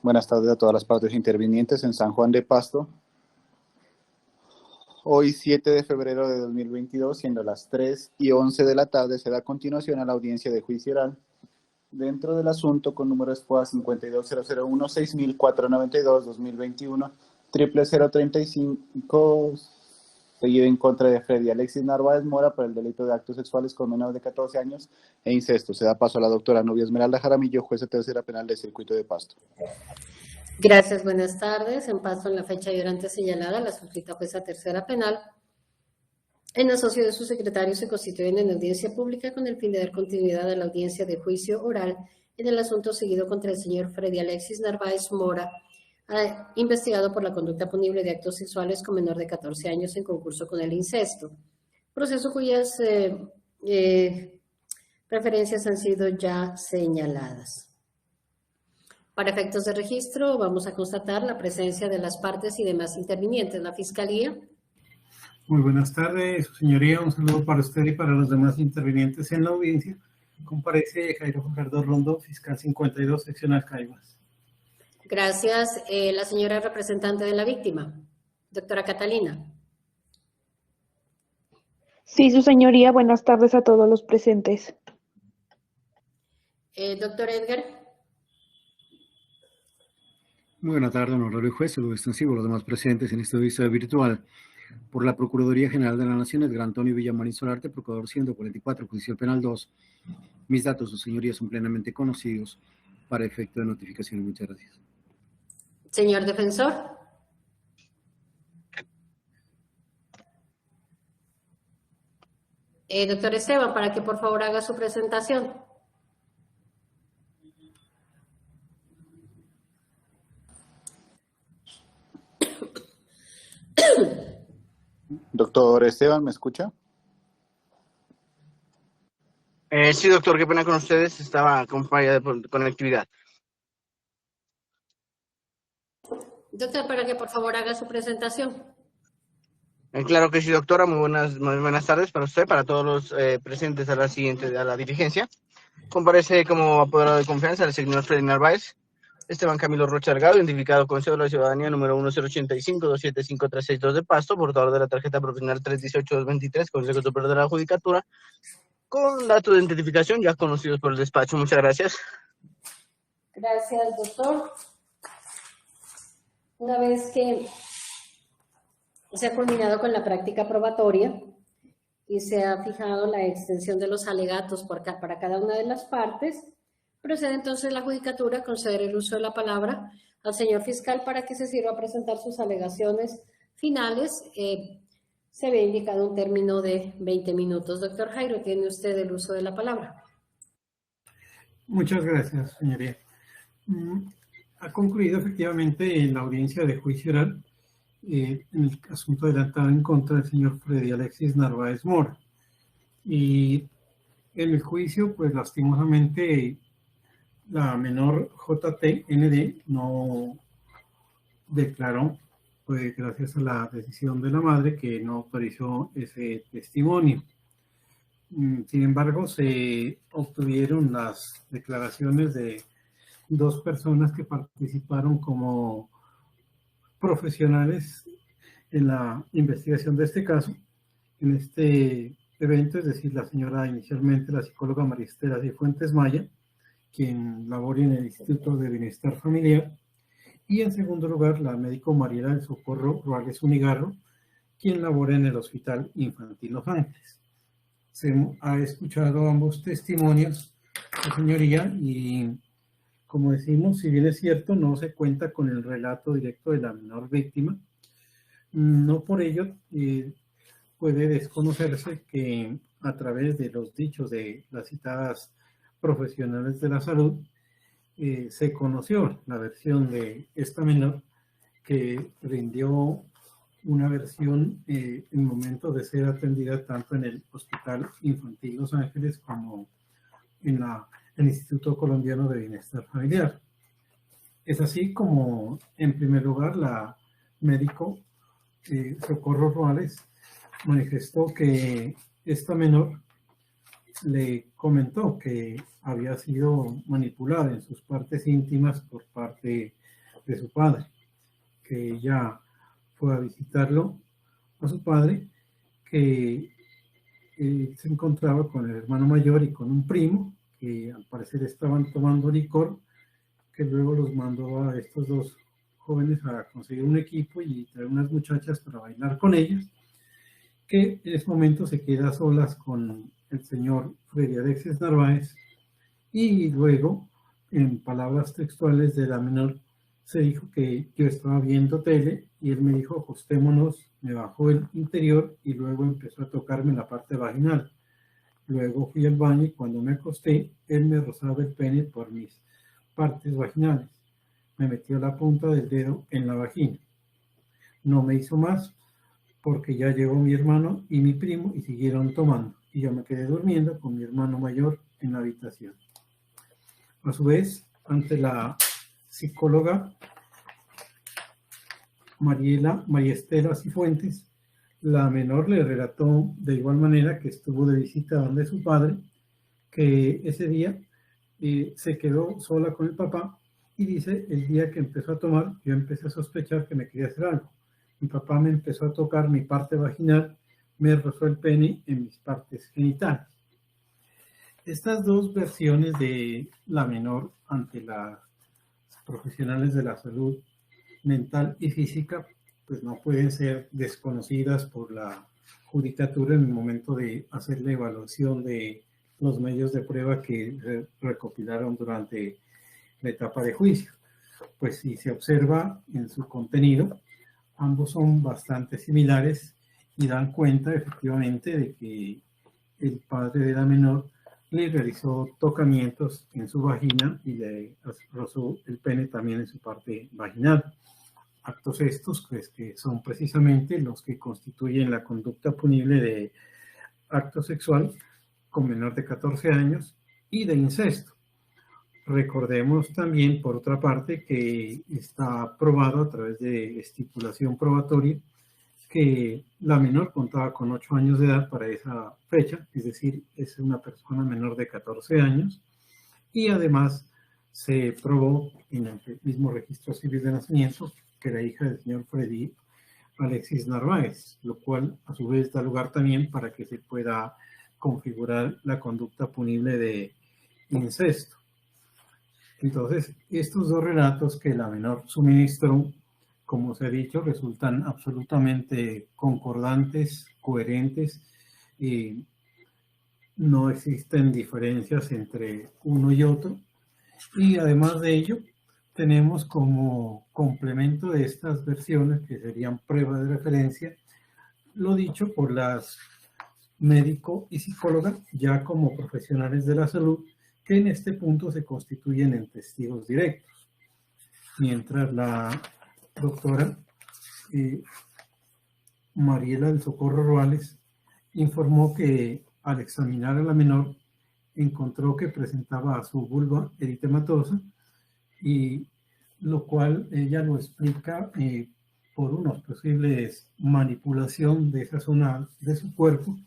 Buenas tardes a todas las partes intervinientes en San Juan de Pasto. Hoy, 7 de febrero de 2022, siendo las 3:11 de la tarde, se da continuación a la audiencia de juicio oral dentro del asunto con número SPOA 52001 6492 2021 00035, seguido en contra de Freddy Alexis Narváez Mora por el delito de actos sexuales con menores de 14 años e incesto. Se da paso a la doctora Nubia Esmeralda Jaramillo, jueza tercera penal del Circuito de Pasto. Gracias, buenas tardes. En paso en la fecha y hora antes señalada, la suscrita jueza tercera penal, en asocio de su secretario, se constituyen en audiencia pública con el fin de dar continuidad a la audiencia de juicio oral en el asunto seguido contra el señor Freddy Alexis Narváez Mora, investigado por la conducta punible de actos sexuales con menor de 14 años en concurso con el incesto. Proceso cuyas preferencias han sido ya señaladas. Para efectos de registro, vamos a constatar la presencia de las partes y demás intervinientes. La Fiscalía. Muy buenas tardes, su señoría. Un saludo para usted y para los demás intervinientes en la audiencia. Comparece Jairo Fajardo Rondo, fiscal 52, seccional Caibas. Gracias. La señora representante de la víctima, doctora Catalina. Sí, su señoría. Buenas tardes a todos los presentes. Doctor Edgar. Muy buena tarde, honorario juez, saludo extensivo a los demás presentes en este audiencia virtual. Por la Procuraduría General de la Nación, Edgar Antonio Villamarín Solarte, procurador 144, Judicial Penal 2. Mis datos, su señoría, son plenamente conocidos para efecto de notificación. Muchas gracias. Señor defensor. Doctor Esteban, para que por favor haga su presentación. Doctor Esteban, ¿me escucha? Sí, doctor, qué pena con ustedes, estaba con falla de conectividad. Doctor, para que por favor haga su presentación. Claro que sí, doctora, muy buenas tardes para usted, para todos los presentes a la diligencia. Comparece como apoderado de confianza el señor Freddy Narváez Esteban Camilo Rocha Delgado, identificado con cédula de ciudadanía número 1085-275-362 de Pasto, portador de la tarjeta profesional 318-223, Consejo Superior de la Judicatura, con datos de identificación ya conocidos por el despacho. Muchas gracias. Gracias, doctor. Una vez que se ha culminado con la práctica probatoria y se ha fijado la extensión de los alegatos para cada una de las partes, procede entonces la Judicatura a conceder el uso de la palabra al señor fiscal para que se sirva a presentar sus alegaciones finales. Se ve indicado un término de 20 minutos. Doctor Jairo, tiene usted el uso de la palabra. Muchas gracias, señoría. Ha concluido efectivamente la audiencia de juicio oral en el asunto adelantado en contra del señor Freddy Alexis Narváez Mora. Y en el juicio, pues lastimosamente, la menor JTND no declaró, pues gracias a la decisión de la madre, que no autorizó ese testimonio. Sin embargo, se obtuvieron las declaraciones de dos personas que participaron como profesionales en la investigación de este caso. En este evento, es decir, la señora inicialmente, la psicóloga María Estela Cifuentes Maya, quien labora en el Instituto de Bienestar Familiar, y en segundo lugar, la médico Mariela del Socorro Ruales Unigarro, quien labora en el Hospital Infantil Los Ángeles. Se ha escuchado ambos testimonios, señoría, y como decimos, si bien es cierto, no se cuenta con el relato directo de la menor víctima, no por ello puede desconocerse que a través de los dichos de las citadas profesionales de la salud, se conoció la versión de esta menor, que rindió una versión en el momento de ser atendida tanto en el Hospital Infantil Los Ángeles como en el Instituto Colombiano de Bienestar Familiar. Es así como, en primer lugar, la médico Socorro Ruales manifestó que esta menor le comentó que había sido manipulada en sus partes íntimas por parte de su padre, que ella fue a visitarlo a su padre, que se encontraba con el hermano mayor y con un primo, que al parecer estaban tomando licor, que luego los mandó a estos dos jóvenes a conseguir un equipo y traer unas muchachas para bailar con ellas, que en ese momento se queda a solas con el señor Freddy Alexis Narváez, y luego, en palabras textuales de la menor, se dijo que yo estaba viendo tele y él me dijo acostémonos, me bajó el interior y luego empezó a tocarme la parte vaginal. Luego fui al baño y cuando me acosté, él me rozaba el pene por mis partes vaginales. Me metió la punta del dedo en la vagina. No me hizo más porque ya llegó mi hermano y mi primo y siguieron tomando. Y yo me quedé durmiendo con mi hermano mayor en la habitación. A su vez, ante la psicóloga María Estela Cifuentes, la menor le relató de igual manera que estuvo de visita donde su padre, que ese día se quedó sola con el papá y dice, el día que empezó a tomar, yo empecé a sospechar que me quería hacer algo. Mi papá me empezó a tocar mi parte vaginal, me rozó el pene en mis partes genitales. Estas dos versiones de la menor ante las profesionales de la salud mental y física, pues no pueden ser desconocidas por la judicatura en el momento de hacer la evaluación de los medios de prueba que recopilaron durante la etapa de juicio. Pues si se observa en su contenido, ambos son bastante similares y dan cuenta efectivamente de que el padre de la menor le realizó tocamientos en su vagina y le rozó el pene también en su parte vaginal. Actos estos pues, que son precisamente los que constituyen la conducta punible de acto sexual con menor de 14 años y de incesto. Recordemos también, por otra parte, que está probado a través de estipulación probatoria que la menor contaba con 8 años de edad para esa fecha, es decir, es una persona menor de 14 años, y además se probó en el mismo registro civil de nacimiento que era hija del señor Freddy Alexis Narváez, lo cual a su vez da lugar también para que se pueda configurar la conducta punible de incesto. Entonces, estos dos relatos que la menor suministró, como se ha dicho, resultan absolutamente concordantes, coherentes, y no existen diferencias entre uno y otro. Y además de ello, tenemos como complemento de estas versiones, que serían pruebas de referencia, lo dicho por las médico y psicóloga, ya como profesionales de la salud, que en este punto se constituyen en testigos directos. Mientras la doctora Mariela del Socorro Ruales informó que al examinar a la menor encontró que presentaba su vulva eritematosa, y lo cual ella lo explica por unos posibles manipulación de esa zona de su cuerpo,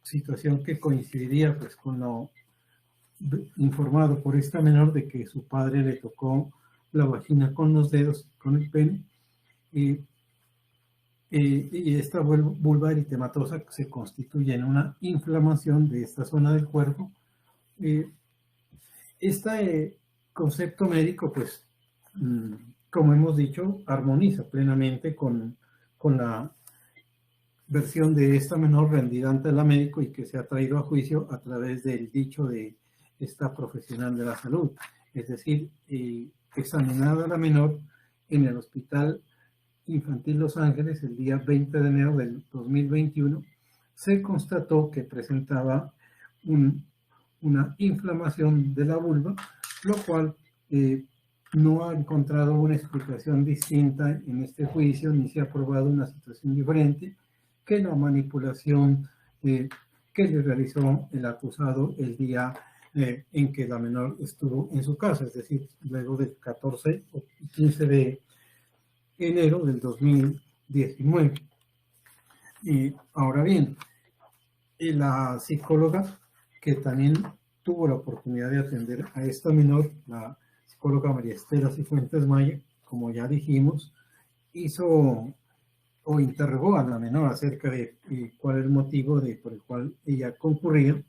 situación que coincidiría pues con lo informado por esta menor de que su padre le tocó la vagina con los dedos, con el pene, y esta vulva eritematosa se constituye en una inflamación de esta zona del cuerpo. Este concepto médico, pues, como hemos dicho, armoniza plenamente con la versión de esta menor rendida ante la médico y que se ha traído a juicio a través del dicho de esta profesional de la salud. Es decir, examinada la menor en el Hospital Infantil Los Ángeles el día 20 de enero del 2021, se constató que presentaba una inflamación de la vulva, lo cual no ha encontrado una explicación distinta en este juicio, ni se ha probado una situación diferente que la manipulación que le realizó el acusado el día en que la menor estuvo en su casa, es decir, luego del 14 o 15 de enero del 2019. Y ahora bien, la psicóloga que también tuvo la oportunidad de atender a esta menor, la psicóloga María Estela Cifuentes Maya, como ya dijimos, hizo o interrogó a la menor acerca de cuál era el motivo por el cual ella concurría,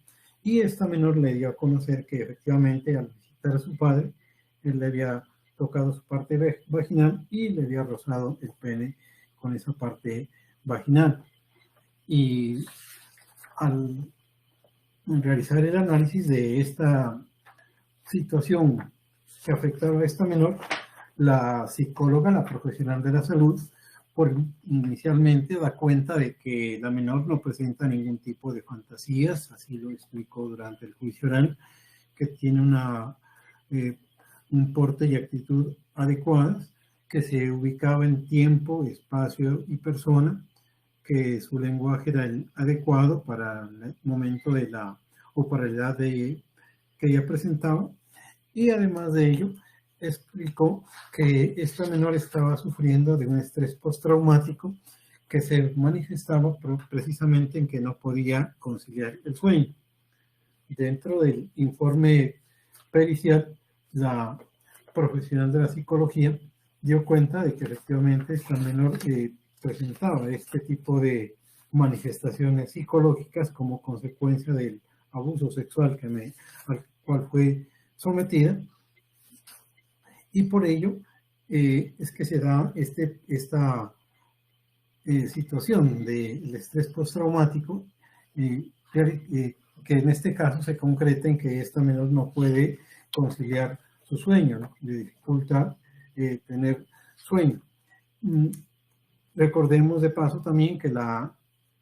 y esta menor le dio a conocer que efectivamente al visitar a su padre, él le había tocado su parte vaginal y le había rozado el pene con esa parte vaginal. Y al realizar el análisis de esta situación que afectaba a esta menor, la psicóloga, la profesional de la salud, inicialmente da cuenta de que la menor no presenta ningún tipo de fantasías, así lo explicó durante el juicio oral, que tiene un porte y actitud adecuadas, que se ubicaba en tiempo, espacio y persona, que su lenguaje era el adecuado para el momento para la edad que ella presentaba, y además de ello explicó que esta menor estaba sufriendo de un estrés postraumático que se manifestaba precisamente en que no podía conciliar el sueño. Dentro del informe pericial, la profesional de la psicología dio cuenta de que efectivamente esta menor presentaba este tipo de manifestaciones psicológicas como consecuencia del abuso sexual al cual fue sometida, y por ello es que se da esta situación del estrés postraumático, que en este caso se concreta en que esta menor no puede conciliar su sueño, ¿no? Le dificulta tener sueño. Recordemos de paso también que la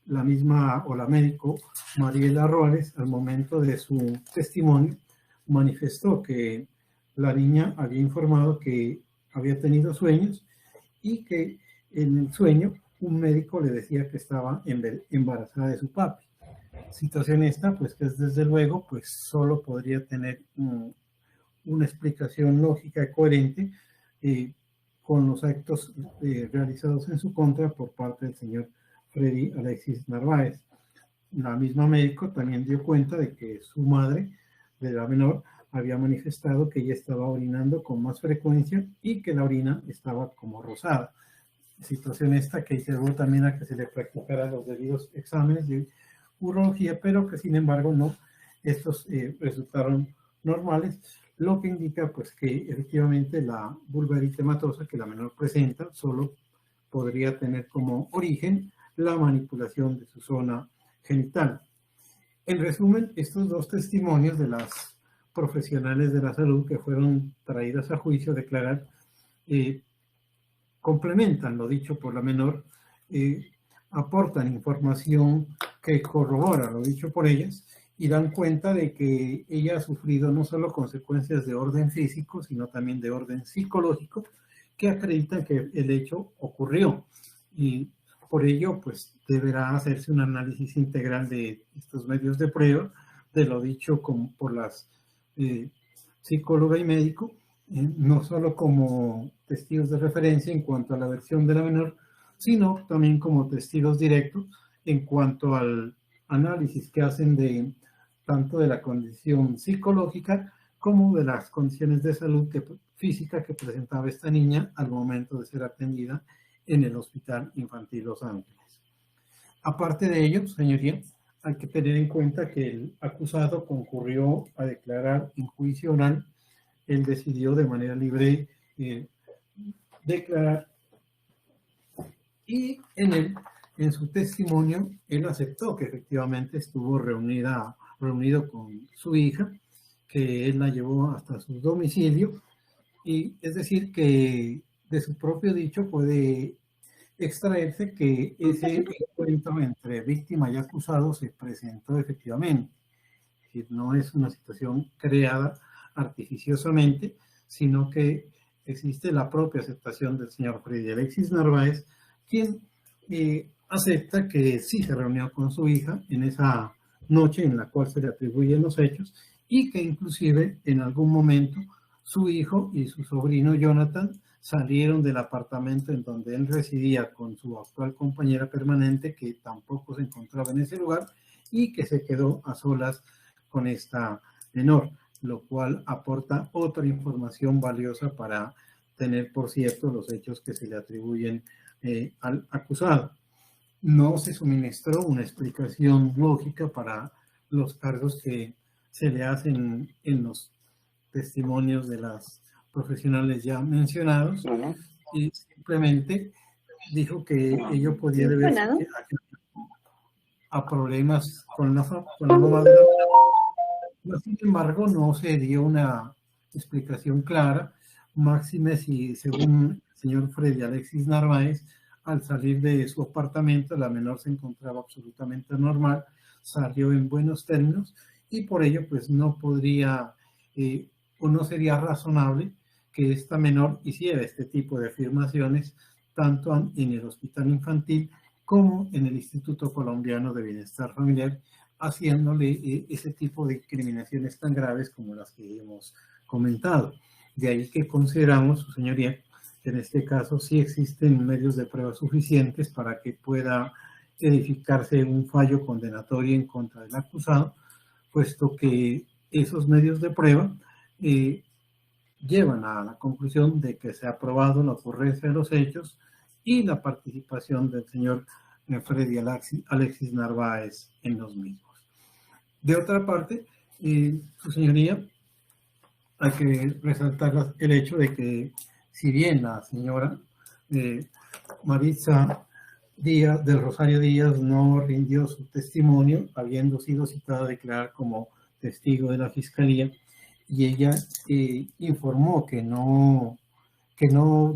misma o la médico Mariela Roales, al momento de su testimonio, manifestó que la niña había informado que había tenido sueños y que en el sueño un médico le decía que estaba embarazada de su papi. Situación esta, pues que es desde luego, pues solo podría tener una explicación lógica y coherente con los actos realizados en su contra por parte del señor Freddy Alexis Narváez. La misma médico también dio cuenta de que su madre de la menor había manifestado que ella estaba orinando con más frecuencia y que la orina estaba como rosada. Situación esta que llevó también a que se le practicaran los debidos exámenes de urología, pero que sin embargo estos resultaron normales, lo que indica pues que efectivamente la vulva eritematosa que la menor presenta solo podría tener como origen la manipulación de su zona genital. En resumen, estos dos testimonios de las profesionales de la salud que fueron traídas a juicio a declarar complementan lo dicho por la menor, aportan información que corrobora lo dicho por ellas y dan cuenta de que ella ha sufrido no solo consecuencias de orden físico, sino también de orden psicológico, que acreditan que el hecho ocurrió. Y por ello, pues, deberá hacerse un análisis integral de estos medios de prueba, de lo dicho por las psicóloga y médico, no solo como testigos de referencia en cuanto a la versión de la menor, sino también como testigos directos en cuanto al análisis que hacen tanto de la condición psicológica como de las condiciones de salud física que presentaba esta niña al momento de ser atendida en el Hospital Infantil Los Ángeles. Aparte de ello, señoría, hay que tener en cuenta que el acusado concurrió a declarar en juicio oral. Él decidió de manera libre declarar, y en su testimonio él aceptó que efectivamente estuvo reunido con su hija, que él la llevó hasta su domicilio, y es decir que de su propio dicho puede extraerse que ese encuentro entre víctima y acusado se presentó efectivamente. Es decir, no es una situación creada artificiosamente, sino que existe la propia aceptación del señor Freddy Alexis Narváez, quien acepta que sí se reunió con su hija en esa noche en la cual se le atribuyen los hechos, y que inclusive en algún momento su hijo y su sobrino Jonathan salieron del apartamento en donde él residía con su actual compañera permanente, que tampoco se encontraba en ese lugar, y que se quedó a solas con esta menor, lo cual aporta otra información valiosa para tener por cierto los hechos que se le atribuyen al acusado. No se suministró una explicación lógica para los cargos que se le hacen en los testimonios de las profesionales ya mencionados, y simplemente dijo que ello podía deberse a problemas con la mamá de la menor. Sin embargo, no se dio una explicación clara, máxime si, según el señor Freddy Alexis Narváez, al salir de su apartamento, la menor se encontraba absolutamente normal, salió en buenos términos, y por ello, pues no podría o no sería razonable que esta menor hiciera este tipo de afirmaciones, tanto en el hospital infantil como en el Instituto Colombiano de Bienestar Familiar, haciéndole ese tipo de discriminaciones tan graves como las que hemos comentado. De ahí que consideramos, su señoría, que en este caso sí existen medios de prueba suficientes para que pueda edificarse un fallo condenatorio en contra del acusado, puesto que esos medios de prueba llevan a la conclusión de que se ha probado la ocurrencia de los hechos y la participación del señor Freddy Alexis Narváez en los mismos. De otra parte, su señoría, hay que resaltar el hecho de que si bien la señora Maritza Díaz, del Rosario Díaz, no rindió su testimonio, habiendo sido citada a declarar como testigo de la Fiscalía, y ella informó que no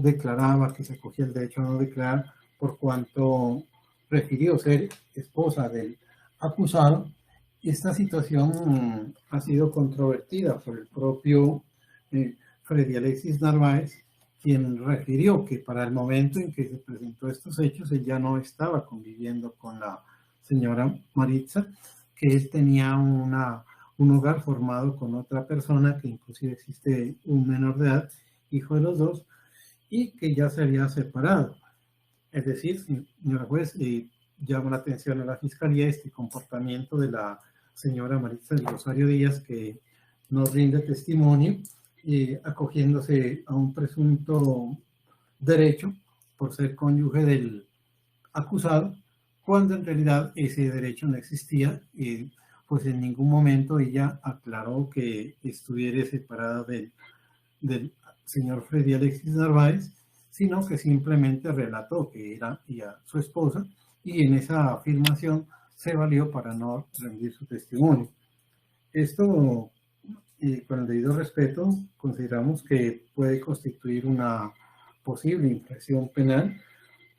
declaraba, que se acogía el derecho a no declarar, por cuanto prefirió ser esposa del acusado. Esta situación ha sido controvertida por el propio Freddy Alexis Narváez, quien refirió que para el momento en que se presentó estos hechos, él ya no estaba conviviendo con la señora Maritza, que él tenía un hogar formado con otra persona, que inclusive existe un menor de edad, hijo de los dos, y que ya se había separado. Es decir, señora juez, llama la atención a la Fiscalía este comportamiento de la señora Maritza del Rosario Díaz, que nos rinde testimonio, acogiéndose a un presunto derecho por ser cónyuge del acusado, cuando en realidad ese derecho no existía. Pues en ningún momento ella aclaró que estuviera separada del señor Freddy Alexis Narváez, sino que simplemente relató que era ella su esposa, y en esa afirmación se valió para no rendir su testimonio. Esto, con el debido respeto, consideramos que puede constituir una posible infracción penal.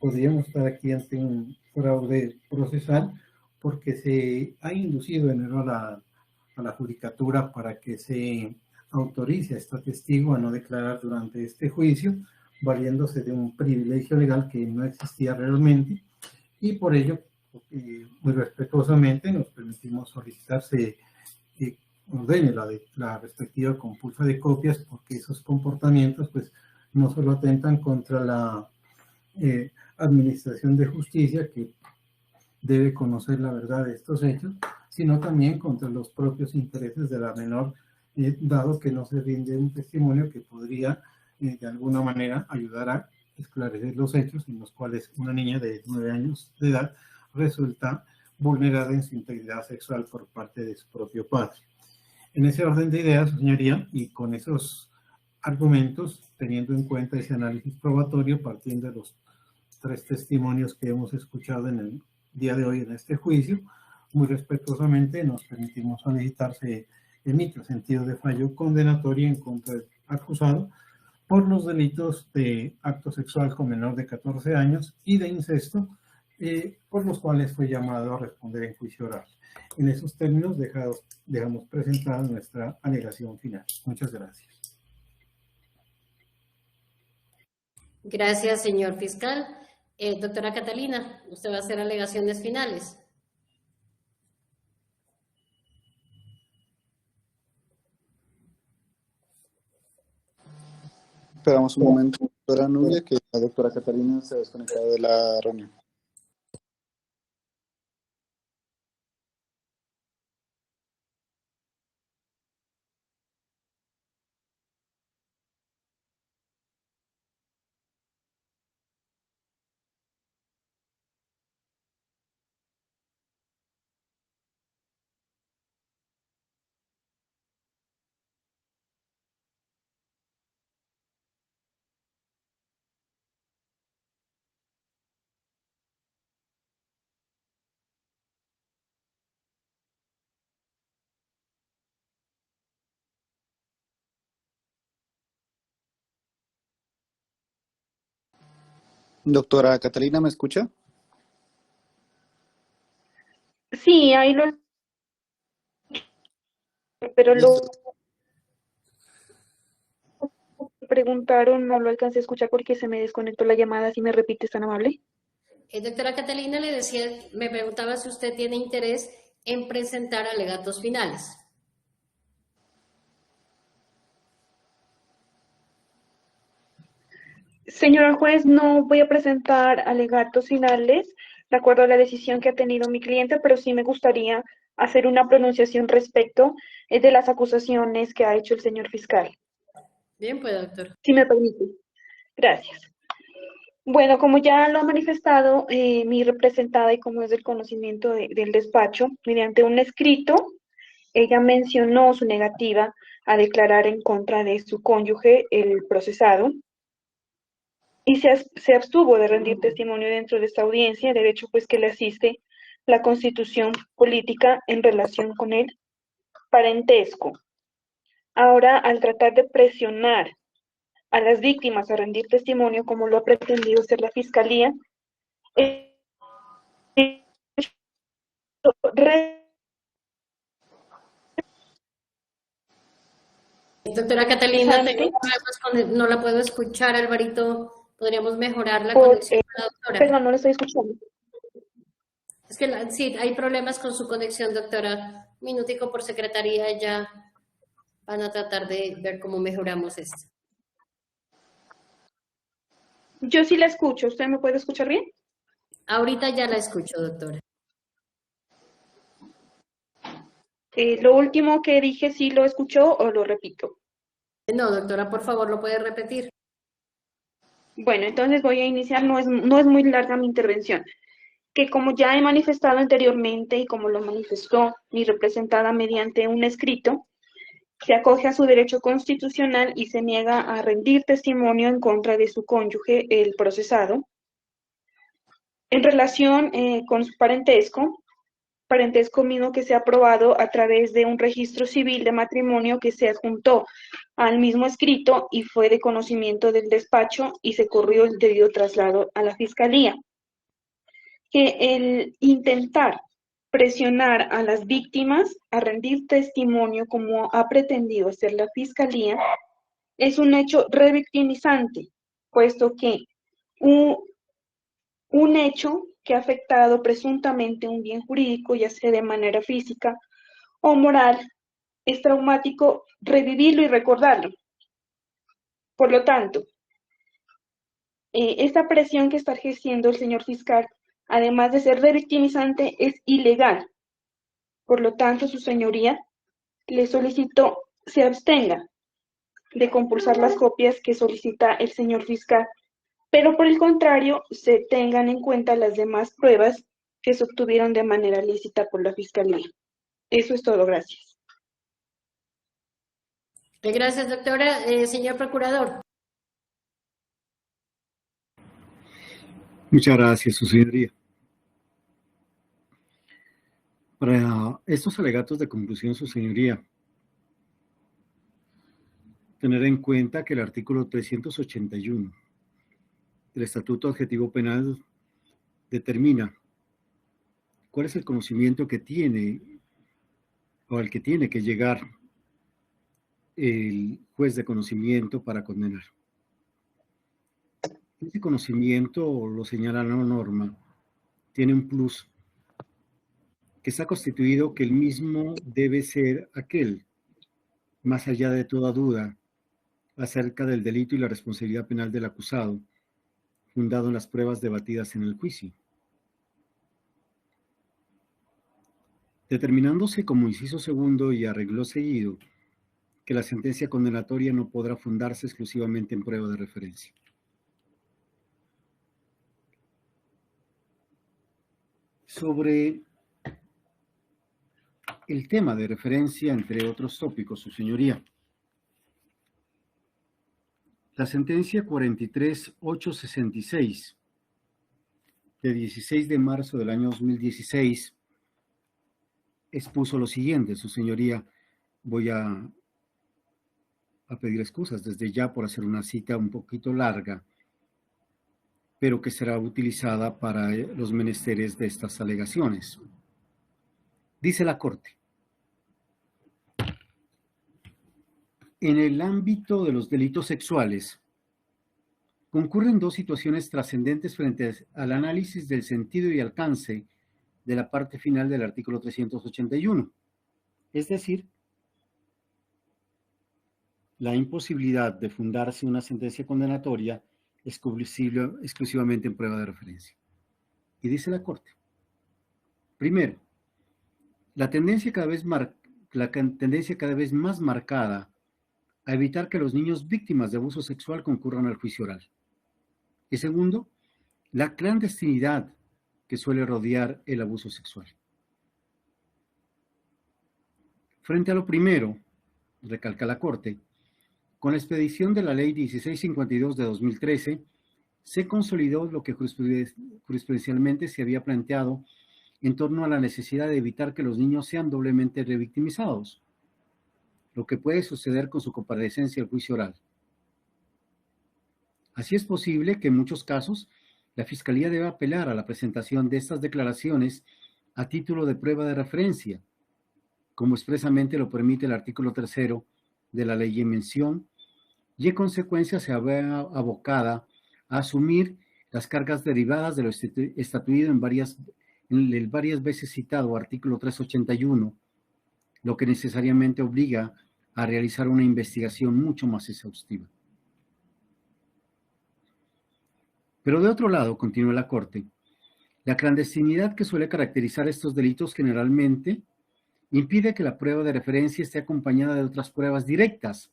Podríamos estar aquí ante un fraude procesal, porque se ha inducido en error a la judicatura para que se autorice a esta testigo a no declarar durante este juicio, valiéndose de un privilegio legal que no existía realmente, y por ello, muy respetuosamente, nos permitimos solicitar se ordene la respectiva compulsa de copias, porque esos comportamientos pues no solo atentan contra la administración de justicia, que debe conocer la verdad de estos hechos, sino también contra los propios intereses de la menor, dado que no se rinde un testimonio que podría de alguna manera ayudar a esclarecer los hechos en los cuales una niña de 9 años de edad resulta vulnerada en su integridad sexual por parte de su propio padre. En ese orden de ideas, señoría, y con esos argumentos, teniendo en cuenta ese análisis probatorio, partiendo de los 3 testimonios que hemos escuchado en el día de hoy en este juicio, muy respetuosamente nos permitimos solicitar se emita sentido de fallo condenatorio en contra del acusado por los delitos de acto sexual con menor de 14 años y de incesto, por los cuales fue llamado a responder en juicio oral. En esos términos dejamos presentada nuestra alegación final. Muchas gracias. Gracias, señor fiscal. Doctora Catalina, usted va a hacer alegaciones finales. Esperamos un momento, doctora Nubia, que la doctora Catalina se ha desconectado de la reunión. Doctora Catalina, ¿me escucha? Sí, ahí lo, pero lo Listo. preguntaron, no lo alcancé a escuchar porque se me desconectó la llamada. Si me repites, tan amable. Doctora Catalina, le decía, me preguntaba si usted tiene interés en presentar alegatos finales. Señora juez, no voy a presentar alegatos finales de acuerdo a la decisión que ha tenido mi cliente, pero sí me gustaría hacer una pronunciación respecto de las acusaciones que ha hecho el señor fiscal. Bien, pues, doctor. Si me permite. Gracias. Bueno, como ya lo ha manifestado mi representada y como es del conocimiento del despacho, mediante un escrito, ella mencionó su negativa a declarar en contra de su cónyuge, el procesado, y se abstuvo de rendir testimonio dentro de esta audiencia, derecho pues que le asiste la Constitución política en relación con el parentesco. Ahora, al tratar de presionar a las víctimas a rendir testimonio, como lo ha pretendido hacer la Fiscalía, Doctora Catalina, tengo problemas no la puedo escuchar, Alvarito. ¿Podríamos mejorar la por, conexión con la doctora? perdón, no lo estoy escuchando. Es que sí, hay problemas con su conexión, doctora. Un minutico por secretaría, ya van a tratar de ver cómo mejoramos esto. Yo sí la escucho, ¿usted me puede escuchar bien? Ahorita ya la escucho, doctora. Lo último que dije, ¿sí lo escuchó o lo repito? No, doctora, por favor, ¿lo puede repetir? Bueno, entonces voy a iniciar, no es muy larga mi intervención, que como ya he manifestado anteriormente y como lo manifestó mi representada mediante un escrito, se acoge a su derecho constitucional y se niega a rendir testimonio en contra de su cónyuge, el procesado, en relación con su parentesco mismo que se ha aprobado a través de un registro civil de matrimonio que se adjuntó al mismo escrito y fue de conocimiento del despacho y se corrió el debido traslado a la fiscalía. Que el intentar presionar a las víctimas a rendir testimonio como ha pretendido hacer la fiscalía es un hecho revictimizante, puesto que un hecho que ha afectado presuntamente un bien jurídico, ya sea de manera física o moral, es traumático revivirlo y recordarlo. Por lo tanto, esta presión que está ejerciendo el señor fiscal, además de ser revictimizante, es ilegal. Por lo tanto, su señoría le solicito se abstenga de compulsar las copias que solicita el señor fiscal, pero por el contrario, se tengan en cuenta las demás pruebas que se obtuvieron de manera lícita por la fiscalía. Eso es todo, gracias. Gracias, doctora. Señor procurador. Muchas gracias, su señoría. Para estos alegatos de conclusión, su señoría, tener en cuenta que el artículo 381 del Estatuto Adjetivo Penal determina cuál es el conocimiento que tiene o al que tiene que llegar el juez de conocimiento para condenar. Ese conocimiento, lo señala la norma, tiene un plus, que está constituido que el mismo debe ser aquel, más allá de toda duda, acerca del delito y la responsabilidad penal del acusado, fundado en las pruebas debatidas en el juicio. Determinándose como inciso segundo y arreglo seguido, que la sentencia condenatoria no podrá fundarse exclusivamente en prueba de referencia. Sobre el tema de referencia, entre otros tópicos, su señoría, la sentencia 43866 de 16 de marzo del año 2016 expuso lo siguiente, su señoría. Voy a pedir excusas desde ya por hacer una cita un poquito larga, pero que será utilizada para los menesteres de estas alegaciones. Dice la Corte: en el ámbito de los delitos sexuales, concurren dos situaciones trascendentes frente al análisis del sentido y alcance de la parte final del artículo 381, es decir, la imposibilidad de fundarse una sentencia condenatoria exclusivamente en prueba de referencia. Y dice la Corte: primero, la tendencia cada vez más marcada a evitar que los niños víctimas de abuso sexual concurran al juicio oral. Y segundo, la clandestinidad que suele rodear el abuso sexual. Frente a lo primero, recalca la Corte, con la expedición de la Ley 1652 de 2013, se consolidó lo que jurisprudencialmente se había planteado en torno a la necesidad de evitar que los niños sean doblemente revictimizados, lo que puede suceder con su comparecencia al juicio oral. Así es posible que en muchos casos la Fiscalía deba apelar a la presentación de estas declaraciones a título de prueba de referencia, como expresamente lo permite el artículo 3 de la ley en mención, y en consecuencia se vea abocada a asumir las cargas derivadas de lo estatuido en el varias veces citado artículo 381, lo que necesariamente obliga a realizar una investigación mucho más exhaustiva. Pero de otro lado, continúa la Corte, la clandestinidad que suele caracterizar estos delitos generalmente impide que la prueba de referencia esté acompañada de otras pruebas directas,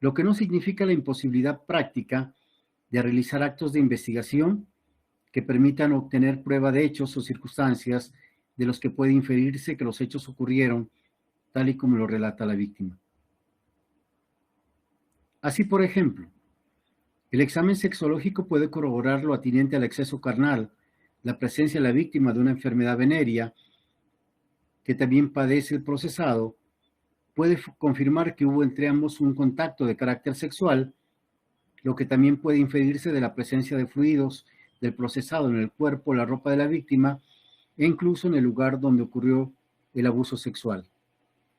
lo que no significa la imposibilidad práctica de realizar actos de investigación que permitan obtener prueba de hechos o circunstancias de los que puede inferirse que los hechos ocurrieron tal y como lo relata la víctima. Así, por ejemplo, el examen sexológico puede corroborar lo atinente al exceso carnal, la presencia de la víctima de una enfermedad venérea que también padece el procesado, puede confirmar que hubo entre ambos un contacto de carácter sexual, lo que también puede inferirse de la presencia de fluidos del procesado en el cuerpo o la ropa de la víctima e incluso en el lugar donde ocurrió el abuso sexual.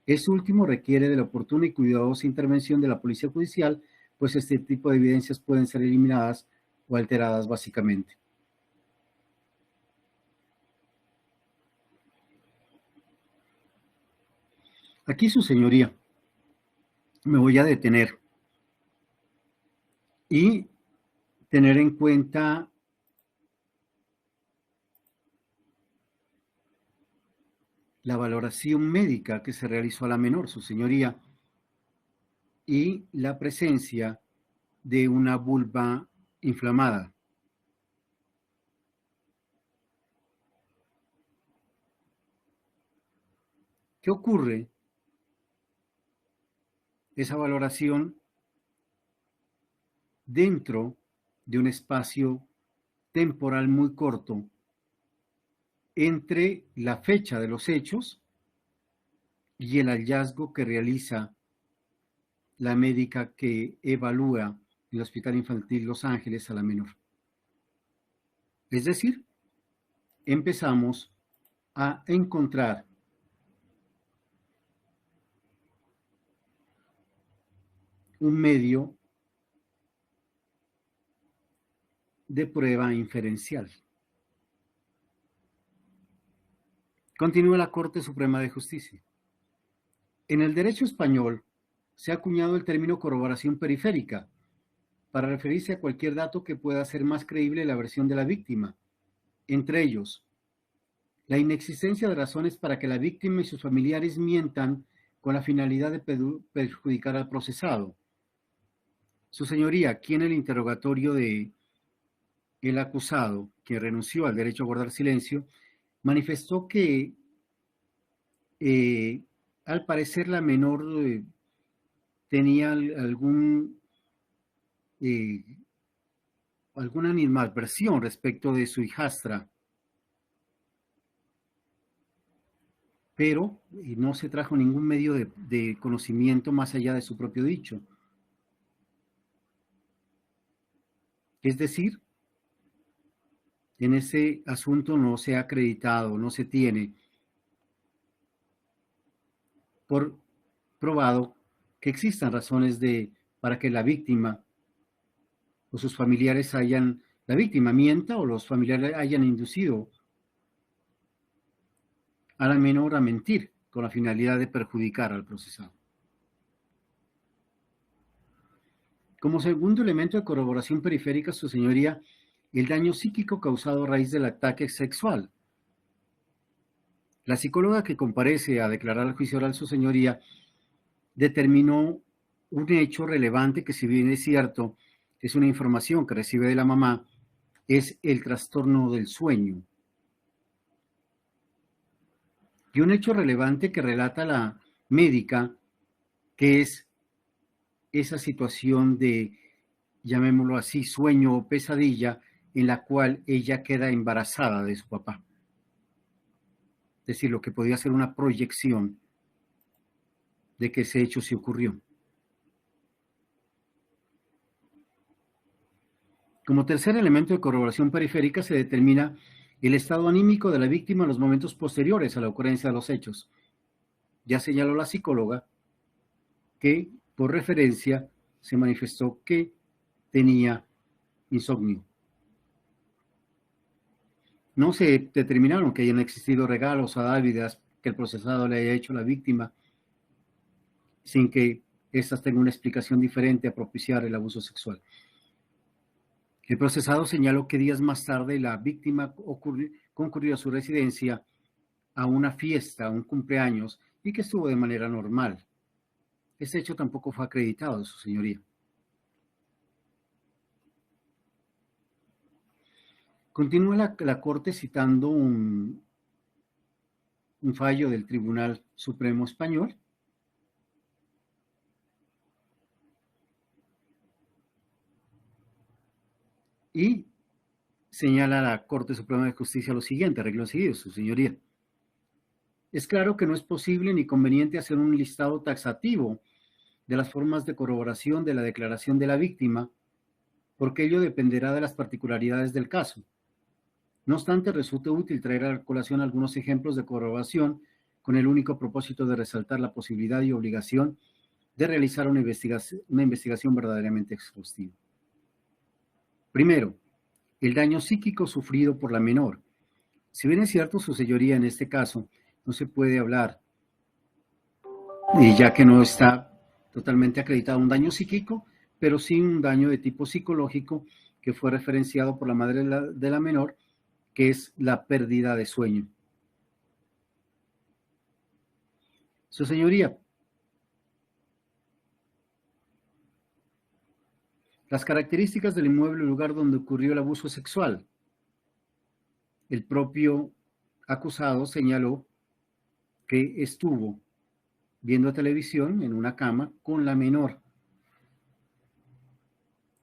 Este último requiere de la oportuna y cuidadosa intervención de la Policía Judicial, pues este tipo de evidencias pueden ser eliminadas o alteradas básicamente. Aquí, su señoría, me voy a detener y tener en cuenta la valoración médica que se realizó a la menor, su señoría, y la presencia de una vulva inflamada. ¿Qué ocurre? Esa valoración dentro de un espacio temporal muy corto entre la fecha de los hechos y el hallazgo que realiza la médica que evalúa en el Hospital Infantil Los Ángeles a la menor. Es decir, empezamos a encontrar un medio de prueba inferencial. Continúa la Corte Suprema de Justicia. En el derecho español se ha acuñado el término corroboración periférica para referirse a cualquier dato que pueda hacer más creíble la versión de la víctima, entre ellos, la inexistencia de razones para que la víctima y sus familiares mientan con la finalidad de perjudicar al procesado. Su señoría, aquí en el interrogatorio de el acusado, que renunció al derecho a guardar silencio, manifestó que al parecer la menor tenía alguna animadversión respecto de su hijastra, pero no se trajo ningún medio de conocimiento más allá de su propio dicho. Es decir, en ese asunto no se ha acreditado, no se tiene por probado que existan razones para que la víctima o sus familiares la víctima mienta o los familiares hayan inducido a la menor a mentir con la finalidad de perjudicar al procesado. Como segundo elemento de corroboración periférica, su señoría, el daño psíquico causado a raíz del ataque sexual. La psicóloga que comparece a declarar al juicio oral, su señoría, determinó un hecho relevante que, si bien es cierto, es una información que recibe de la mamá, es el trastorno del sueño. Y un hecho relevante que relata la médica, que es esa situación de, llamémoslo así, sueño o pesadilla, en la cual ella queda embarazada de su papá. Es decir, lo que podía ser una proyección de que ese hecho sí ocurrió. Como tercer elemento de corroboración periférica se determina el estado anímico de la víctima en los momentos posteriores a la ocurrencia de los hechos. Ya señaló la psicóloga que, por referencia, se manifestó que tenía insomnio. No se determinaron que hayan existido regalos o dádivas que el procesado le haya hecho a la víctima sin que éstas tengan una explicación diferente a propiciar el abuso sexual. El procesado señaló que días más tarde la víctima concurrió a su residencia a una fiesta, a un cumpleaños, y que estuvo de manera normal. Este hecho tampoco fue acreditado de su señoría. Continúa la Corte citando un fallo del Tribunal Supremo Español, y señala la Corte Suprema de Justicia lo siguiente, arreglo seguido, su señoría. Es claro que no es posible ni conveniente hacer un listado taxativo de las formas de corroboración de la declaración de la víctima, porque ello dependerá de las particularidades del caso. No obstante, resulta útil traer a colación algunos ejemplos de corroboración con el único propósito de resaltar la posibilidad y obligación de realizar una investigación verdaderamente exhaustiva. Primero, el daño psíquico sufrido por la menor. Si bien es cierto, su señoría, en este caso, no se puede hablar, y ya que no está totalmente acreditado un daño psíquico, pero sí un daño de tipo psicológico que fue referenciado por la madre de la menor, que es la pérdida de sueño. Su señoría, las características del inmueble o lugar donde ocurrió el abuso sexual. El propio acusado señaló que estuvo viendo televisión en una cama con la menor.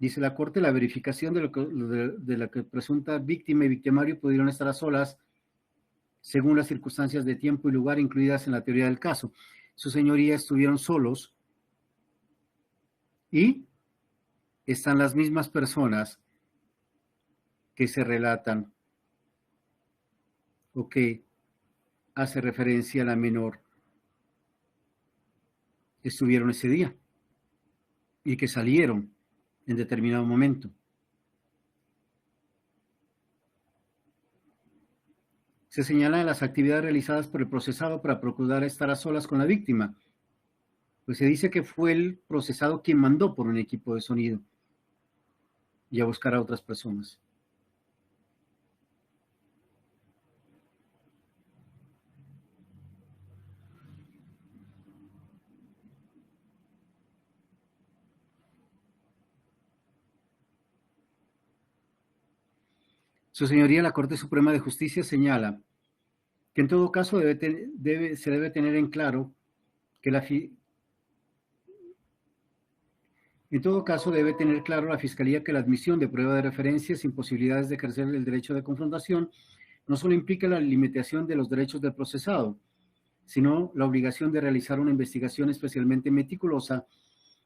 Dice la Corte, la verificación de la que presunta víctima y victimario pudieron estar a solas según las circunstancias de tiempo y lugar incluidas en la teoría del caso. Su señoría, estuvieron solos y están las mismas personas que se relatan o que hace referencia a la menor estuvieron ese día y que salieron en determinado momento. Se señalan las actividades realizadas por el procesado para procurar estar a solas con la víctima. Pues se dice que fue el procesado quien mandó por un equipo de sonido y a buscar a otras personas. Su señoría, la Corte Suprema de Justicia señala que en todo caso se debe tener en claro que en todo caso debe tener claro la Fiscalía que la admisión de prueba de referencia sin posibilidades de ejercer el derecho de confrontación no solo implica la limitación de los derechos del procesado, sino la obligación de realizar una investigación especialmente meticulosa,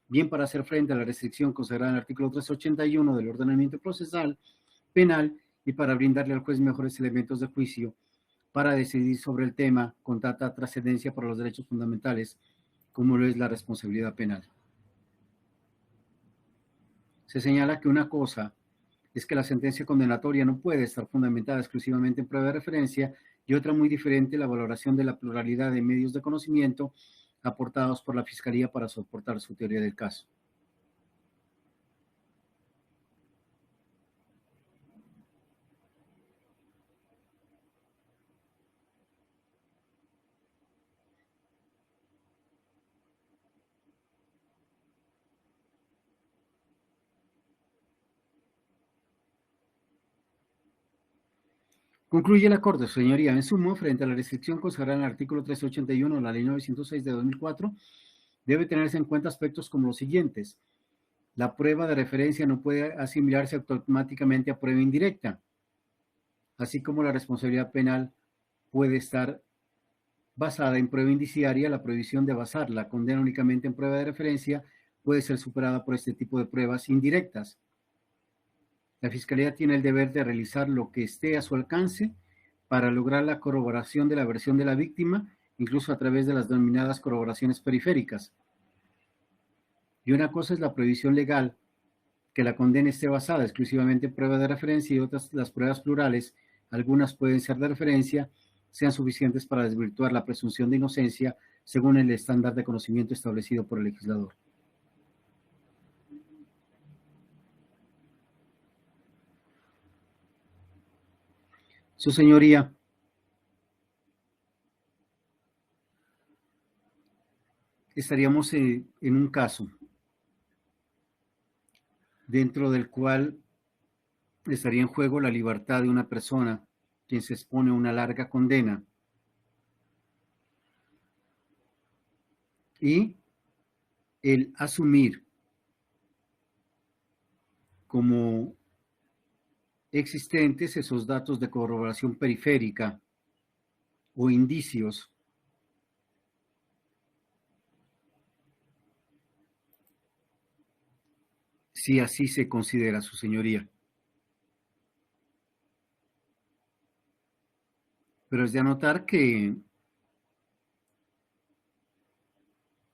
bien para hacer frente a la restricción consagrada en el artículo 381 del ordenamiento procesal penal y para brindarle al juez mejores elementos de juicio para decidir sobre el tema con tanta trascendencia para los derechos fundamentales como lo es la responsabilidad penal. Se señala que una cosa es que la sentencia condenatoria no puede estar fundamentada exclusivamente en prueba de referencia y otra muy diferente, la valoración de la pluralidad de medios de conocimiento aportados por la Fiscalía para soportar su teoría del caso. Concluye la Corte, señoría, en sumo, frente a la restricción consagrada en el artículo 381 de la Ley 906 de 2004, debe tenerse en cuenta aspectos como los siguientes. La prueba de referencia no puede asimilarse automáticamente a prueba indirecta, así como la responsabilidad penal puede estar basada en prueba indiciaria. La prohibición de basar la condena únicamente en prueba de referencia puede ser superada por este tipo de pruebas indirectas. La Fiscalía tiene el deber de realizar lo que esté a su alcance para lograr la corroboración de la versión de la víctima, incluso a través de las denominadas corroboraciones periféricas. Y una cosa es la prohibición legal, que la condena esté basada exclusivamente en prueba de referencia, y otras, las pruebas plurales, algunas pueden ser de referencia, sean suficientes para desvirtuar la presunción de inocencia según el estándar de conocimiento establecido por el legislador. Su señoría, estaríamos en un caso dentro del cual estaría en juego la libertad de una persona quien se expone a una larga condena y el asumir como existentes esos datos de corroboración periférica o indicios si así se considera, su señoría. Pero es de anotar que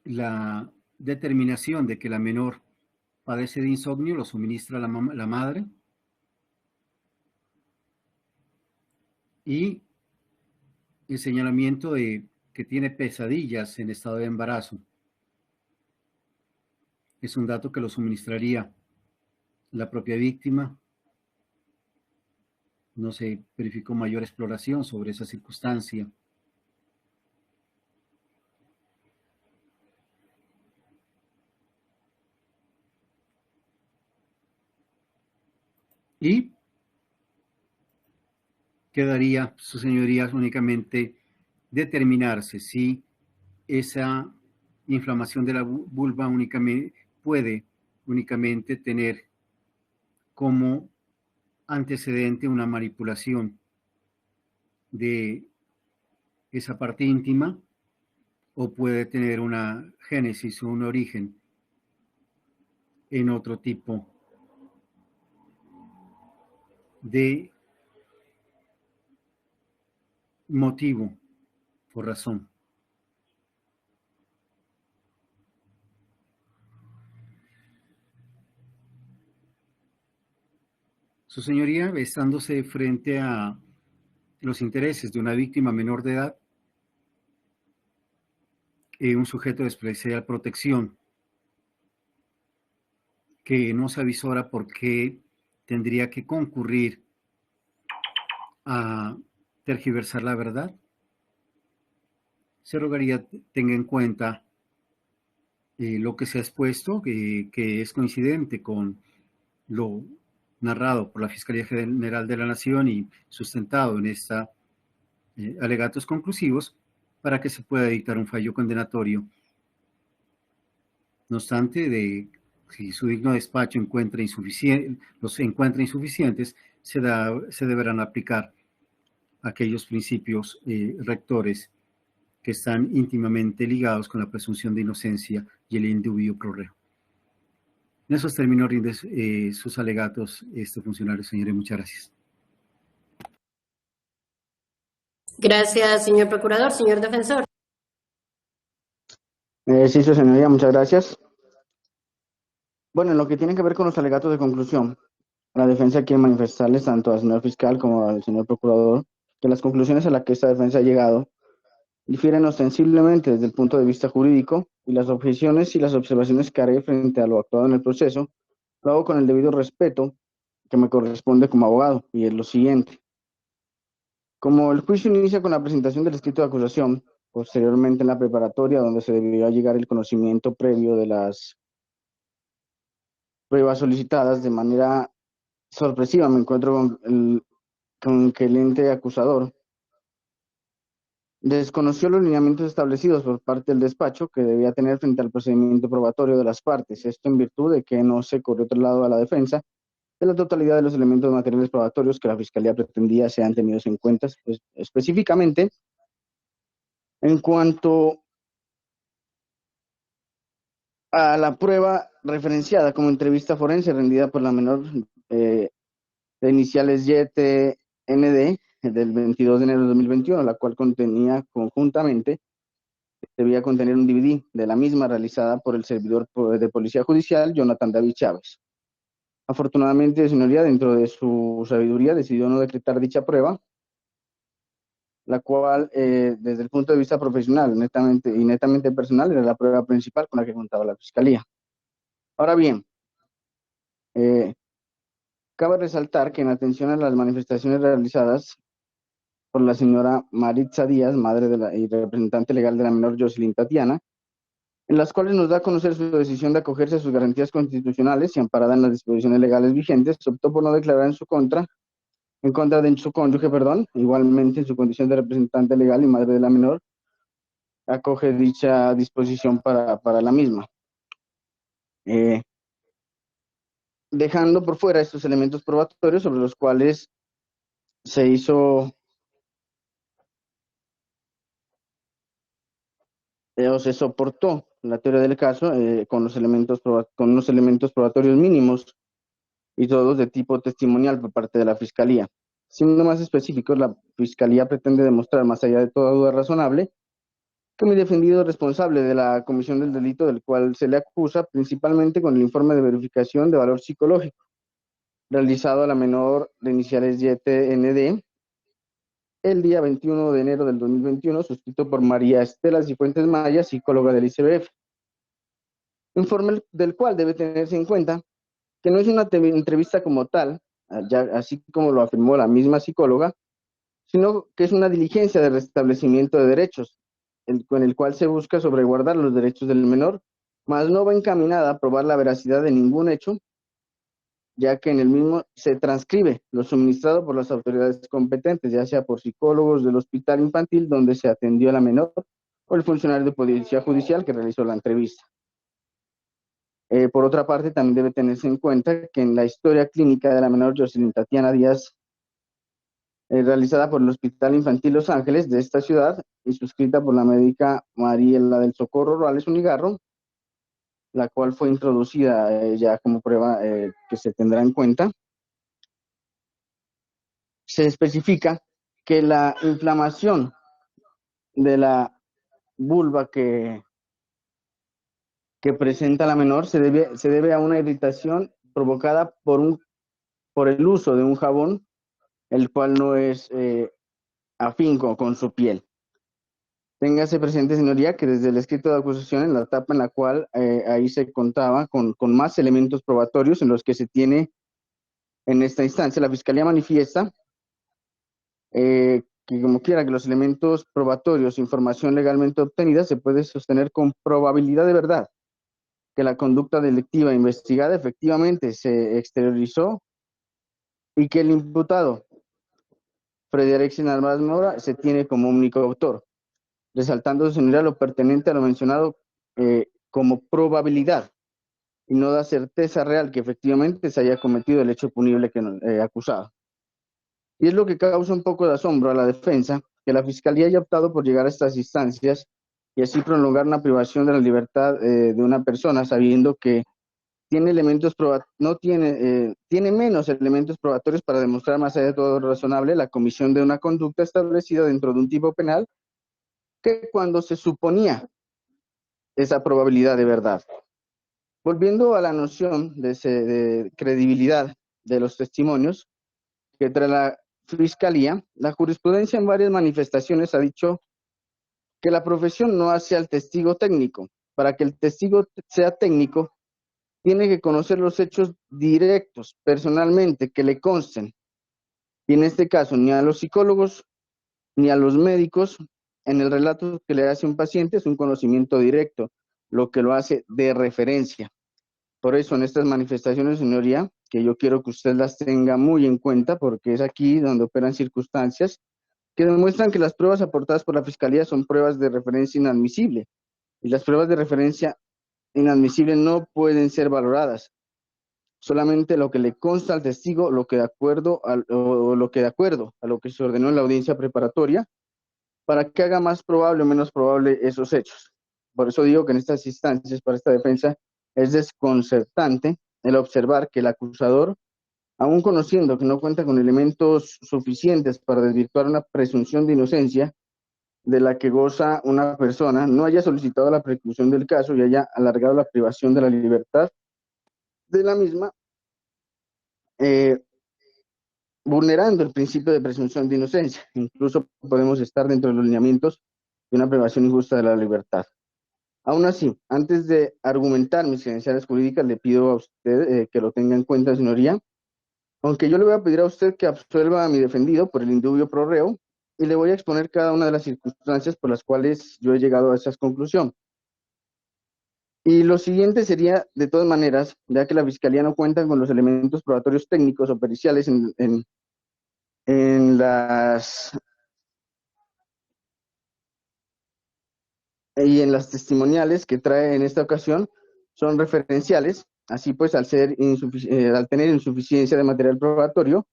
la determinación de que la menor padece de insomnio lo suministra la madre, y el señalamiento de que tiene pesadillas en estado de embarazo es un dato que lo suministraría la propia víctima. No se verificó mayor exploración sobre esa circunstancia. Y quedaría, su señoría, únicamente determinarse si esa inflamación de la vulva puede únicamente tener como antecedente una manipulación de esa parte íntima, o puede tener una génesis o un origen en otro tipo de motivo o razón. Su señoría, estándose frente a los intereses de una víctima menor de edad, un sujeto de especial protección que no se avisora porque tendría que concurrir a tergiversar la verdad, se rogaría tenga en cuenta lo que se ha expuesto, que es coincidente con lo narrado por la Fiscalía General de la Nación y sustentado en esta alegatos conclusivos, para que se pueda dictar un fallo condenatorio. No obstante, si su digno despacho los encuentra insuficientes, se deberán aplicar aquellos principios rectores que están íntimamente ligados con la presunción de inocencia y el indubio pro reo. En esos términos rinde sus alegatos este funcionario, señores. Muchas gracias. Gracias, señor procurador. Señor defensor. Sí, su señoría, muchas gracias. Bueno, en lo que tiene que ver con los alegatos de conclusión, la defensa quiere manifestarles tanto al señor fiscal como al señor procurador que las conclusiones a las que esta defensa ha llegado difieren ostensiblemente desde el punto de vista jurídico y las objeciones y las observaciones que haré frente a lo actuado en el proceso lo hago con el debido respeto que me corresponde como abogado, y es lo siguiente. Como el juicio inicia con la presentación del escrito de acusación, posteriormente en la preparatoria, donde se debió llegar el conocimiento previo de las pruebas solicitadas, de manera sorpresiva me encuentro con que el ente acusador desconoció los lineamientos establecidos por parte del despacho que debía tener frente al procedimiento probatorio de las partes, esto en virtud de que no se corrió traslado a la defensa de la totalidad de los elementos materiales probatorios que la Fiscalía pretendía sean tenidos en cuenta, pues, específicamente en cuanto a la prueba referenciada como entrevista forense rendida por la menor de iniciales YTND del 22 de enero de 2021, la cual contenía conjuntamente, debía contener un DVD de la misma realizada por el servidor de Policía Judicial, Jonathan David Chávez. Afortunadamente, señoría, dentro de su sabiduría, decidió no decretar dicha prueba, la cual, desde el punto de vista profesional netamente personal, era la prueba principal con la que contaba la Fiscalía. Ahora bien, cabe resaltar que en atención a las manifestaciones realizadas por la señora Maritza Díaz, madre y representante legal de la menor Jocelyn Tatiana, en las cuales nos da a conocer su decisión de acogerse a sus garantías constitucionales y amparada en las disposiciones legales vigentes, optó por no declarar en contra de su cónyuge, igualmente en su condición de representante legal y madre de la menor, acoge dicha disposición para la misma. Dejando por fuera estos elementos probatorios sobre los cuales se hizo o se soportó la teoría del caso con unos elementos probatorios mínimos y todos de tipo testimonial por parte de la Fiscalía. Siendo más específicos, la Fiscalía pretende demostrar, más allá de toda duda razonable, que mi defendido es responsable de la comisión del delito del cual se le acusa, principalmente con el informe de verificación de valor psicológico, realizado a la menor de iniciales YTND, el día 21 de enero del 2021, suscrito por María Estela Cifuentes Maya, psicóloga del ICBF. Informe del cual debe tenerse en cuenta que no es una entrevista como tal, ya, así como lo afirmó la misma psicóloga, sino que es una diligencia de restablecimiento de derechos, con el cual se busca sobreguardar los derechos del menor, mas no va encaminada a probar la veracidad de ningún hecho, ya que en el mismo se transcribe lo suministrado por las autoridades competentes, ya sea por psicólogos del hospital infantil donde se atendió a la menor o el funcionario de policía judicial que realizó la entrevista. Por otra parte, también debe tenerse en cuenta que en la historia clínica de la menor Jocelyn Tatiana Díaz, realizada por el Hospital Infantil Los Ángeles de esta ciudad y suscrita por la médica Mariela del Socorro Rales Unigarro, la cual fue introducida ya como prueba que se tendrá en cuenta, se especifica que la inflamación de la vulva que presenta la menor se debe a una irritación provocada por el uso de un jabón, el cual no es afín con su piel. Téngase presente, señoría, que desde el escrito de acusación, en la etapa en la cual ahí se contaba con más elementos probatorios en los que se tiene en esta instancia, la Fiscalía manifiesta que como quiera que los elementos probatorios, información legalmente obtenida, se puede sostener con probabilidad de verdad que la conducta delictiva investigada efectivamente se exteriorizó y que el imputado, Freddy Alexis Narváez Mora, se tiene como único autor, resaltando de señoría lo pertinente a lo mencionado como probabilidad y no da certeza real que efectivamente se haya cometido el hecho punible que acusado. Y es lo que causa un poco de asombro a la defensa, que la Fiscalía haya optado por llegar a estas instancias y así prolongar una privación de la libertad de una persona, sabiendo que tiene tiene menos elementos probatorios para demostrar más allá de todo lo razonable la comisión de una conducta establecida dentro de un tipo penal que cuando se suponía esa probabilidad de verdad. Volviendo a la noción de credibilidad de los testimonios que trae la Fiscalía, la jurisprudencia en varias manifestaciones ha dicho que la profesión no hace al testigo técnico. Para que el testigo sea técnico, tiene que conocer los hechos directos, personalmente, que le consten. Y en este caso, ni a los psicólogos ni a los médicos, en el relato que le hace un paciente es un conocimiento directo, lo que lo hace de referencia. Por eso, en estas manifestaciones, señoría, que yo quiero que usted las tenga muy en cuenta, porque es aquí donde operan circunstancias que demuestran que las pruebas aportadas por la Fiscalía son pruebas de referencia inadmisible. Y las pruebas de referencia inadmisible no pueden ser valoradas. Solamente lo que le consta al testigo, lo que de acuerdo a lo que se ordenó en la audiencia preparatoria, para que haga más probable o menos probable esos hechos. Por eso digo que en estas instancias, para esta defensa, es desconcertante el observar que el acusador, aun conociendo que no cuenta con elementos suficientes para desvirtuar una presunción de inocencia de la que goza una persona, no haya solicitado la preclusión del caso y haya alargado la privación de la libertad de la misma, vulnerando el principio de presunción de inocencia. Incluso podemos estar dentro de los lineamientos de una privación injusta de la libertad. Aún así, antes de argumentar mis credenciales jurídicas, le pido a usted que lo tenga en cuenta, señoría, aunque yo le voy a pedir a usted que absuelva a mi defendido por el indubio pro reo, y le voy a exponer cada una de las circunstancias por las cuales yo he llegado a esa conclusión. Y lo siguiente sería, de todas maneras, ya que la Fiscalía no cuenta con los elementos probatorios técnicos o periciales en las testimoniales que trae en esta ocasión, son referenciales. Así pues, al tener insuficiencia de material probatorio,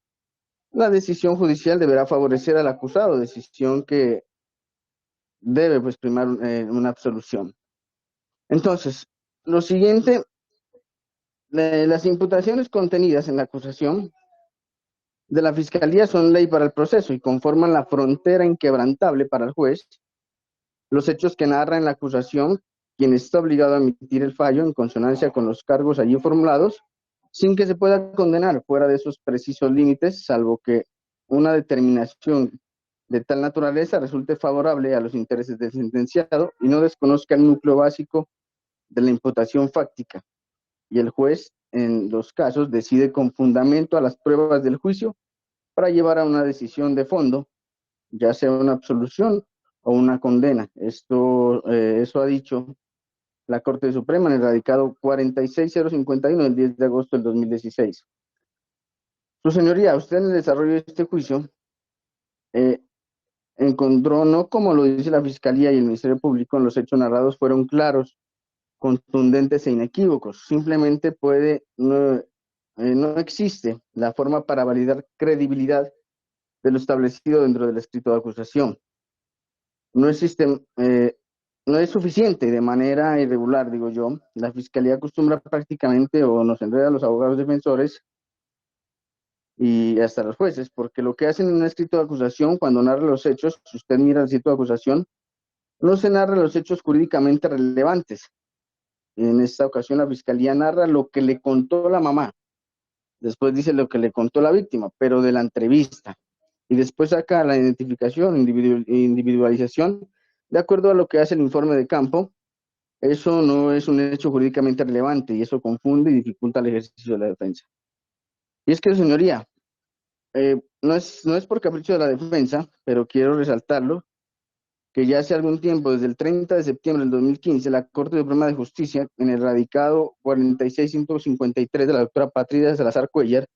la decisión judicial deberá favorecer al acusado, decisión que debe pues primar una absolución. Entonces, lo siguiente, las imputaciones contenidas en la acusación de la Fiscalía son ley para el proceso y conforman la frontera inquebrantable para el juez. Los hechos que narra en la acusación, quien está obligado a emitir el fallo en consonancia con los cargos allí formulados, sin que se pueda condenar fuera de esos precisos límites, salvo que una determinación de tal naturaleza resulte favorable a los intereses del sentenciado y no desconozca el núcleo básico de la imputación fáctica. Y el juez, en los casos, decide con fundamento a las pruebas del juicio para llevar a una decisión de fondo, ya sea una absolución o una condena. Eso ha dicho la Corte Suprema en el radicado 46051 del 10 de agosto del 2016. Su señoría, usted en el desarrollo de este juicio encontró, no como lo dice la Fiscalía y el Ministerio Público, en los hechos narrados fueron claros, contundentes e inequívocos. Simplemente no existe la forma para validar credibilidad de lo establecido dentro del escrito de acusación. No existe, no es suficiente de manera irregular, digo yo. La Fiscalía acostumbra prácticamente, o nos enreda a los abogados defensores y hasta los jueces, porque lo que hacen en un escrito de acusación, cuando narra los hechos, si usted mira el escrito de acusación, no se narra los hechos jurídicamente relevantes. En esta ocasión la Fiscalía narra lo que le contó la mamá, después dice lo que le contó la víctima, pero de la entrevista, y después saca la identificación, individualización, de acuerdo a lo que hace el informe de campo. Eso no es un hecho jurídicamente relevante y eso confunde y dificulta el ejercicio de la defensa. Y es que, señoría, no es por capricho de la defensa, pero quiero resaltarlo, que ya hace algún tiempo, desde el 30 de septiembre del 2015, la Corte Suprema de Justicia, en el radicado 46153 de la doctora Patricia Salazar Cuellar,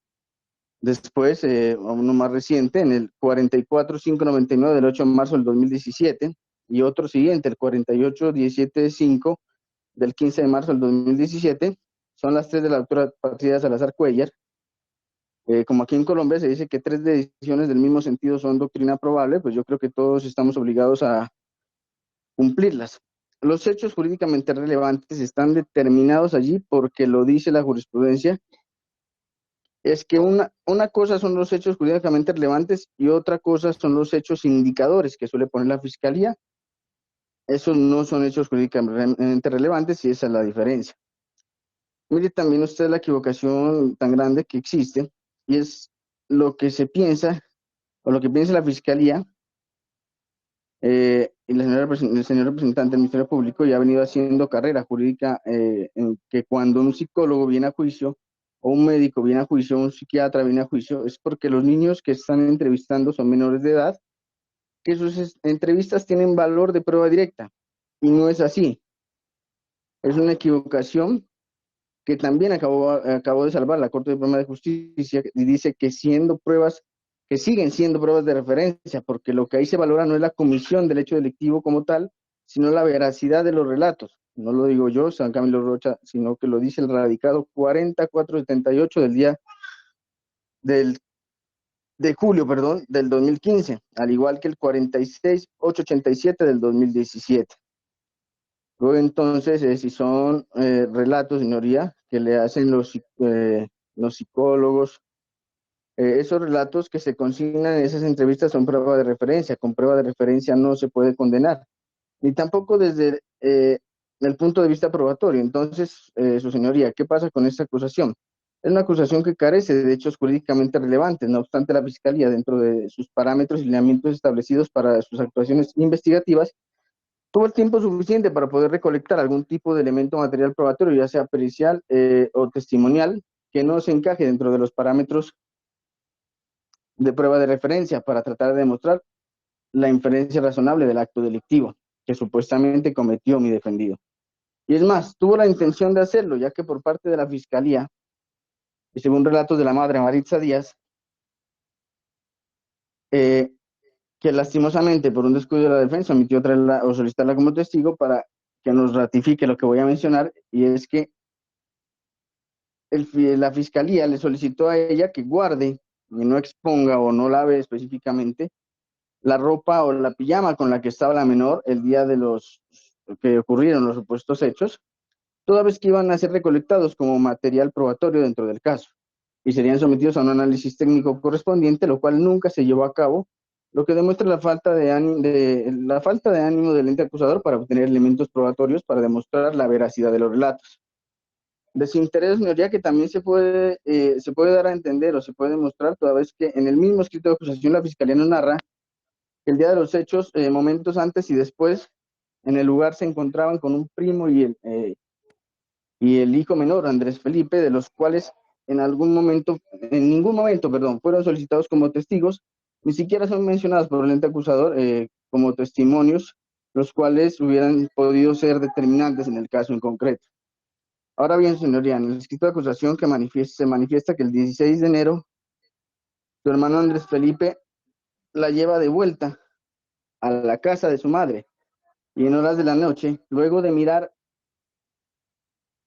después, uno más reciente, en el 44599 del 8 de marzo del 2017, y otro siguiente, el 48175 del 15 de marzo del 2017, son las tres de la doctora Patricia Salazar Cuellar. Como aquí en Colombia se dice que 3 decisiones del mismo sentido son doctrina probable, pues yo creo que todos estamos obligados a cumplirlas. los hechos jurídicamente relevantes están determinados allí porque lo dice la jurisprudencia. Es que una cosa son los hechos jurídicamente relevantes y otra cosa son los hechos indicadores que suele poner la fiscalía. Esos no son hechos jurídicamente relevantes y esa es la diferencia. Mire también usted la equivocación tan grande que existe y es lo que se piensa o lo que piensa la fiscalía y el señor representante del Ministerio Público ya ha venido haciendo carrera jurídica en que cuando un psicólogo viene a juicio o un médico viene a juicio, un psiquiatra viene a juicio, es porque los niños que están entrevistando son menores de edad, que sus entrevistas tienen valor de prueba directa y no es así. Es una equivocación que también acabó de salvar la Corte Suprema de Justicia y dice que siendo pruebas, que siguen siendo pruebas de referencia, porque lo que ahí se valora no es la comisión del hecho delictivo como tal, sino la veracidad de los relatos. No lo digo yo, San Camilo Rocha, sino que lo dice el radicado 4478 del día del, de julio, perdón, del 2015, al igual que el 46887 del 2017. Luego entonces, si son relatos, señoría, que le hacen los psicólogos, esos relatos que se consignan en esas entrevistas son prueba de referencia. Con prueba de referencia no se puede condenar, ni tampoco desde el punto de vista probatorio. Entonces, su señoría, ¿qué pasa con esta acusación? Es una acusación que carece de hechos jurídicamente relevantes. No obstante, la Fiscalía, dentro de sus parámetros y lineamientos establecidos para sus actuaciones investigativas, tuvo el tiempo suficiente para poder recolectar algún tipo de elemento material probatorio, ya sea pericial o testimonial, que no se encaje dentro de los parámetros de prueba de referencia para tratar de demostrar la inferencia razonable del acto delictivo que supuestamente cometió mi defendido. Y es más, tuvo la intención de hacerlo, ya que por parte de la Fiscalía, y según relatos de la madre Maritza Díaz, eh, que lastimosamente por un descuido de la defensa omitió traerla o solicitarla como testigo para que nos ratifique lo que voy a mencionar, y es que la Fiscalía le solicitó a ella que guarde y no exponga o no lave específicamente la ropa o la pijama con la que estaba la menor el día de los que ocurrieron los supuestos hechos, toda vez que iban a ser recolectados como material probatorio dentro del caso y serían sometidos a un análisis técnico correspondiente, lo cual nunca se llevó a cabo, lo que demuestra la falta de ánimo del ente acusador para obtener elementos probatorios para demostrar la veracidad de los relatos. De su interés, señoría, que también se puede dar a entender o se puede demostrar, toda vez que en el mismo escrito de acusación la Fiscalía nos narra que el día de los hechos, momentos antes y después, en el lugar se encontraban con un primo y el hijo menor, Andrés Felipe, de los cuales en ningún momento, perdón, fueron solicitados como testigos, ni siquiera son mencionados por el ente acusador como testimonios, los cuales hubieran podido ser determinantes en el caso en concreto. Ahora bien, señoría, en el escrito de acusación que se manifiesta que el 16 de enero, su hermano Andrés Felipe la lleva de vuelta a la casa de su madre y en horas de la noche, luego de mirar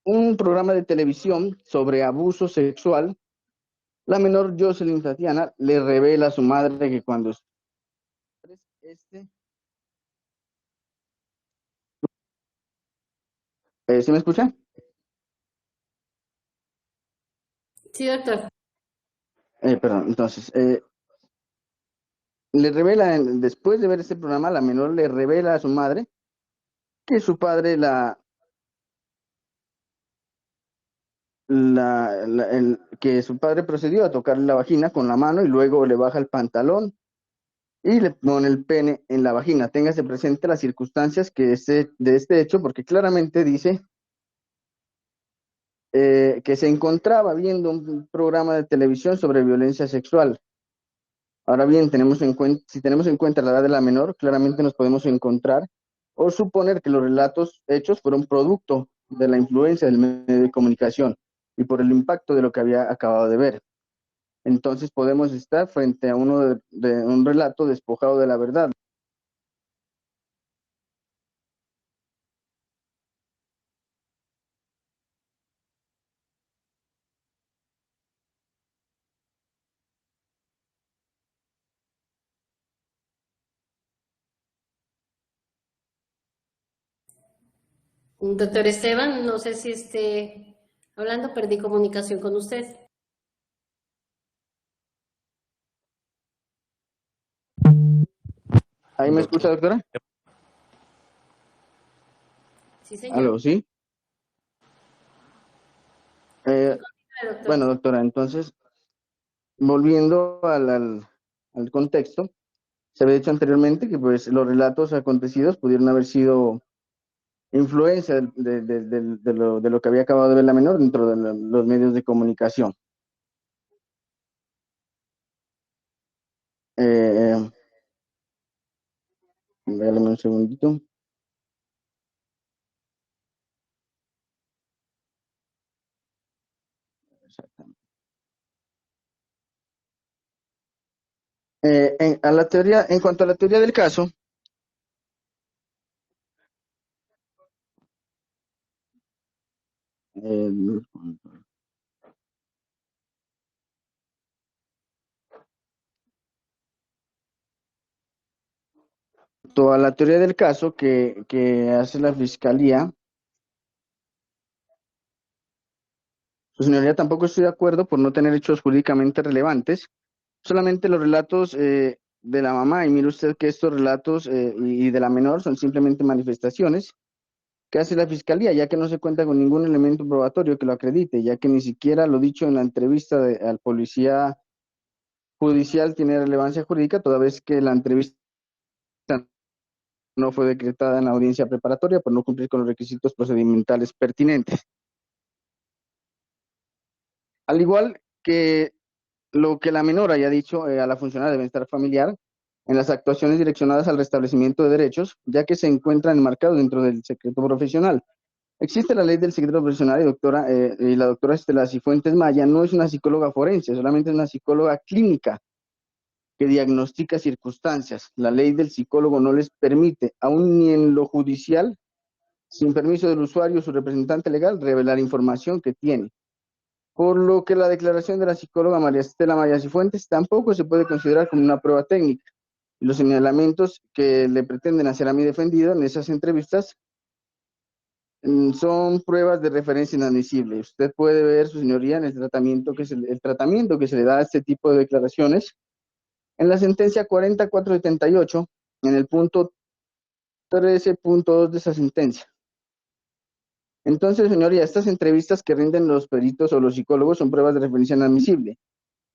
un programa de televisión sobre abuso sexual, la menor Jocelyn Tatiana le revela a su madre que cuando este, ¿se me escucha? Sí, doctor. Perdón, entonces, le revela, después de ver este programa, la menor le revela a su madre que su padre que su padre procedió a tocarle la vagina con la mano y luego le baja el pantalón y le pone el pene en la vagina. Téngase presente las circunstancias de este hecho, porque claramente dice que se encontraba viendo un programa de televisión sobre violencia sexual. Ahora bien, si tenemos en cuenta la edad de la menor, claramente nos podemos encontrar o suponer que los relatos hechos fueron producto de la influencia del medio de comunicación y por el impacto de lo que había acabado de ver. Entonces podemos estar frente a de un relato despojado de la verdad. Doctor Esteban, no sé si esté hablando, perdí comunicación con usted. ¿Ahí me escucha, doctora? Sí, señor. Aló, ¿sí? Sí, continúe, doctor. Bueno, doctora, entonces, volviendo al contexto, se había dicho anteriormente que pues los relatos acontecidos pudieron haber sido influencia de lo que había acabado de ver la menor dentro de los medios de comunicación. Eh, Dale un segundito. Exactamente. A la teoría, en cuanto a la teoría del caso, eh, toda la teoría del caso que hace la fiscalía, su señoría, tampoco estoy de acuerdo por no tener hechos jurídicamente relevantes, solamente los relatos de la mamá, y mire usted que estos relatos y de la menor son simplemente manifestaciones que hace la fiscalía, ya que no se cuenta con ningún elemento probatorio que lo acredite, ya que ni siquiera lo dicho en la entrevista al policía judicial tiene relevancia jurídica, toda vez que la entrevista no fue decretada en la audiencia preparatoria por no cumplir con los requisitos procedimentales pertinentes. Al igual que lo que la menor haya dicho a la funcionaria de bienestar familiar en las actuaciones direccionadas al restablecimiento de derechos, ya que se encuentran enmarcados dentro del secreto profesional. Existe la ley del secreto profesional y la doctora Estela Cifuentes Maya no es una psicóloga forense, solamente es una psicóloga clínica que diagnostica circunstancias. La ley del psicólogo no les permite, aún ni en lo judicial, sin permiso del usuario o su representante legal, revelar información que tiene. Por lo que la declaración de la psicóloga María Estela Maya Cifuentes tampoco se puede considerar como una prueba técnica. Y los señalamientos que le pretenden hacer a mi defendido en esas entrevistas son pruebas de referencia inadmisible. Usted puede ver, su señoría, en el tratamiento que se le da a este tipo de declaraciones en la sentencia 4478, en el punto 13.2 de esa sentencia. Entonces, señoría, estas entrevistas que rinden los peritos o los psicólogos son pruebas de referencia inadmisible.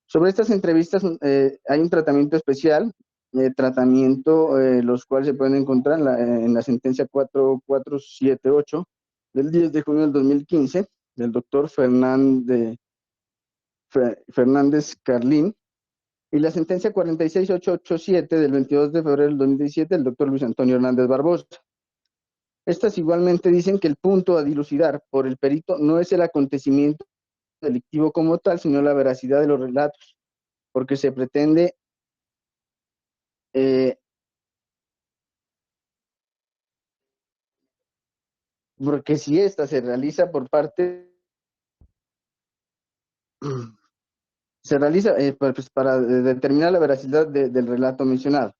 Sobre estas entrevistas hay un tratamiento especial, los cuales se pueden encontrar en la sentencia 4478 del 10 de junio del 2015 del doctor Fernández Carlín, y la sentencia 46887 del 22 de febrero del 2017 del doctor Luis Antonio Hernández Barbosa. Estas igualmente dicen que el punto a dilucidar por el perito no es el acontecimiento delictivo como tal, sino la veracidad de los relatos, porque se pretende porque si esta se realiza por parte, se realiza pues, para determinar la veracidad del relato mencionado.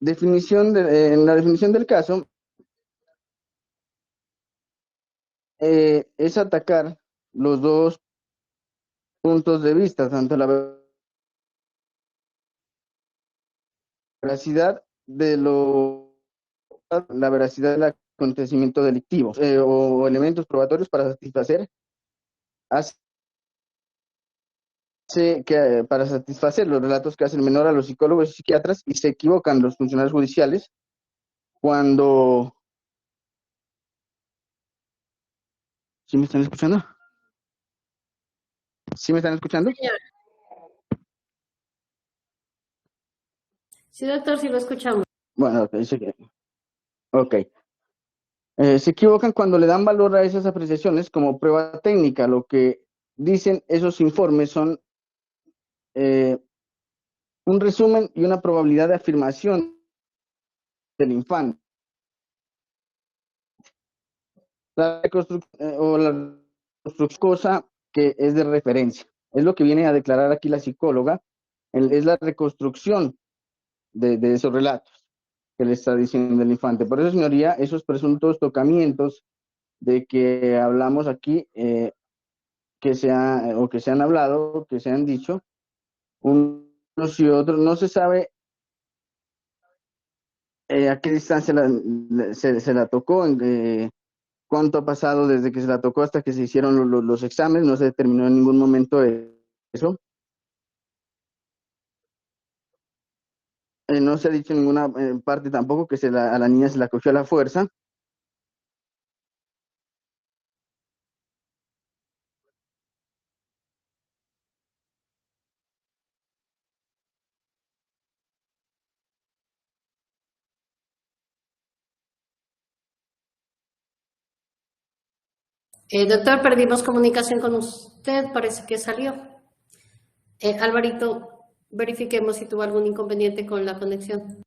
En la definición del caso, es atacar los dos puntos de vista, tanto la veracidad la veracidad del acontecimiento delictivo o elementos probatorios para satisfacer para satisfacer los relatos que hacen menor a los psicólogos y psiquiatras, y se equivocan los funcionarios judiciales cuando... ¿Sí me están escuchando? ¿Sí me están escuchando? Señor. Sí, doctor, sí lo escuchamos. Bueno, ok. Se equivocan cuando le dan valor a esas apreciaciones como prueba técnica. Lo que dicen esos informes son un resumen y una probabilidad de afirmación del infante. La reconstrucción cosa que es de referencia. Es lo que viene a declarar aquí la psicóloga, es la reconstrucción de esos relatos. que le está diciendo el infante. Por eso, señoría, esos presuntos tocamientos de que hablamos aquí, o que se han hablado, que se han dicho, unos y otros, no se sabe a qué distancia se la tocó, cuánto ha pasado desde que se la tocó hasta que se hicieron los exámenes, no se determinó en ningún momento eso. No se ha dicho en ninguna parte tampoco que a la niña se la cogió a la fuerza. Doctor, perdimos comunicación con usted, parece que salió. Alvarito, verifiquemos si tuvo algún inconveniente con la conexión.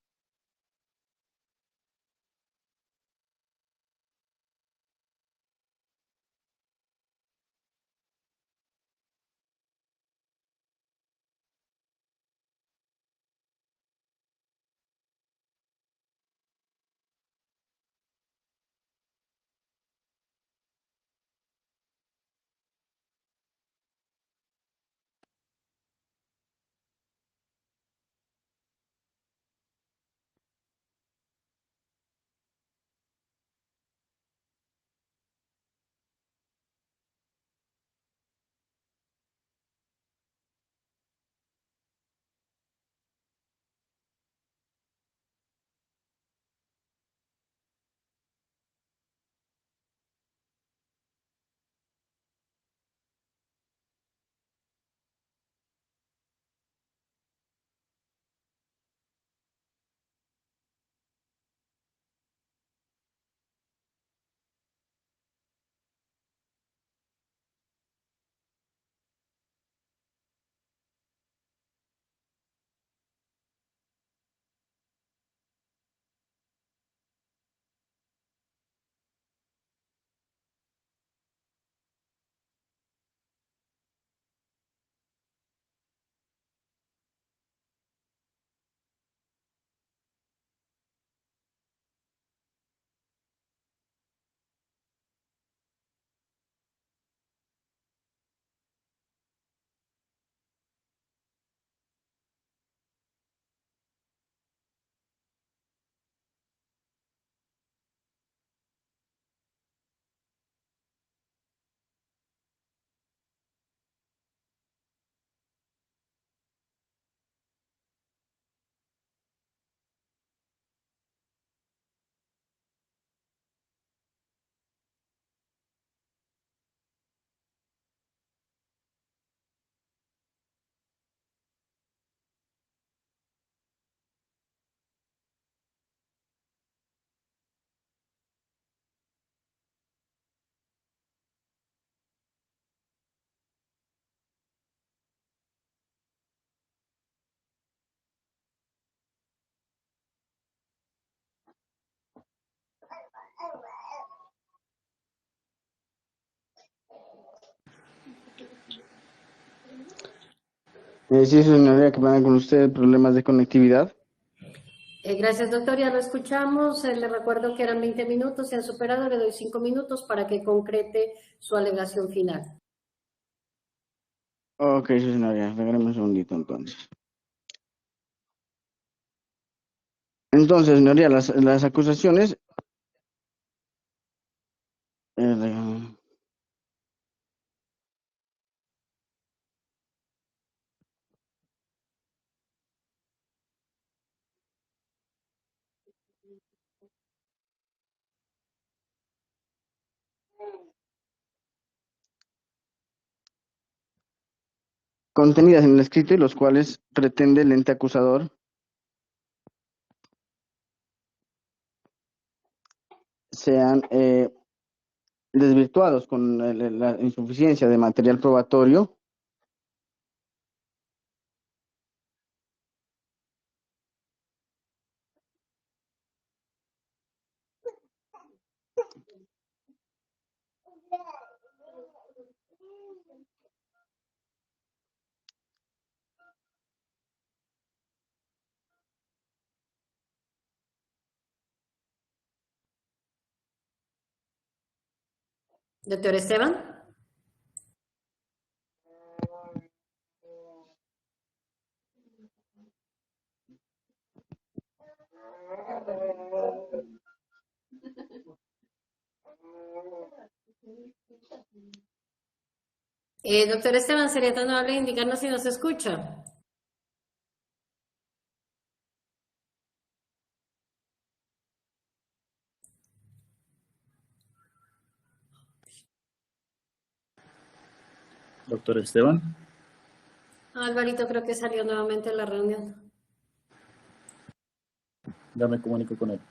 Sí, señoría, que van con usted problemas de conectividad. Gracias, doctor, ya lo escuchamos. Le recuerdo que eran 20 minutos, se han superado, le doy 5 minutos para que concrete su alegación final. Ok, sí, señoría, regálame un segundito entonces. Entonces, señoría, las acusaciones eh, contenidas en el escrito y los cuales pretende el ente acusador sean desvirtuados con la insuficiencia de material probatorio Doctor Esteban. Doctor Esteban, ¿sería tan amable de indicarnos si nos escucha? Doctor Esteban. Alvarito creo que salió nuevamente de la reunión. Ya me comunico con él.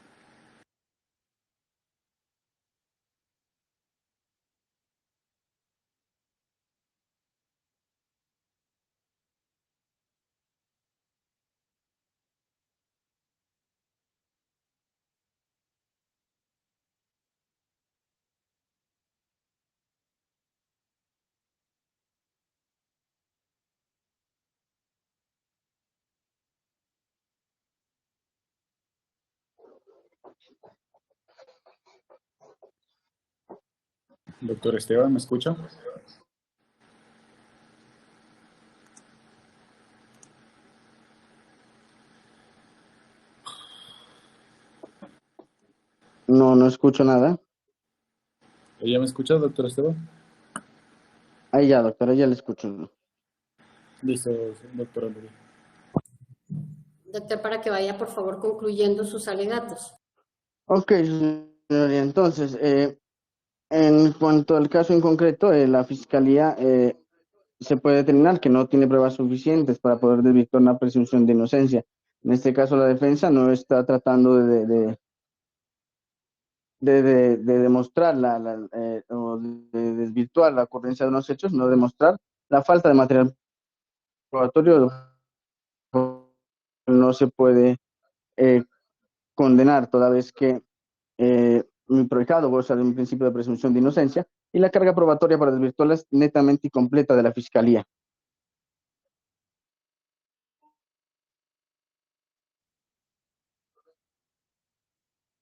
Doctor Esteban, ¿me escucha? No, no escucho nada. ¿Ella me escucha, doctor Esteban? Ahí ya, doctora, ya le escucho. Listo, doctor Andrés. Doctor, para que vaya por favor concluyendo sus alegatos. Ok, señoría, entonces, en cuanto al caso en concreto, la Fiscalía se puede determinar que no tiene pruebas suficientes para poder desvirtuar una presunción de inocencia. En este caso, la defensa no está tratando de demostrar o de desvirtuar la ocurrencia de unos hechos, no demostrar la falta de material probatorio. No se puede condenar toda vez que mi proyectado goza de un principio de presunción de inocencia y la carga probatoria para desvirtuarla es netamente y completa de la Fiscalía.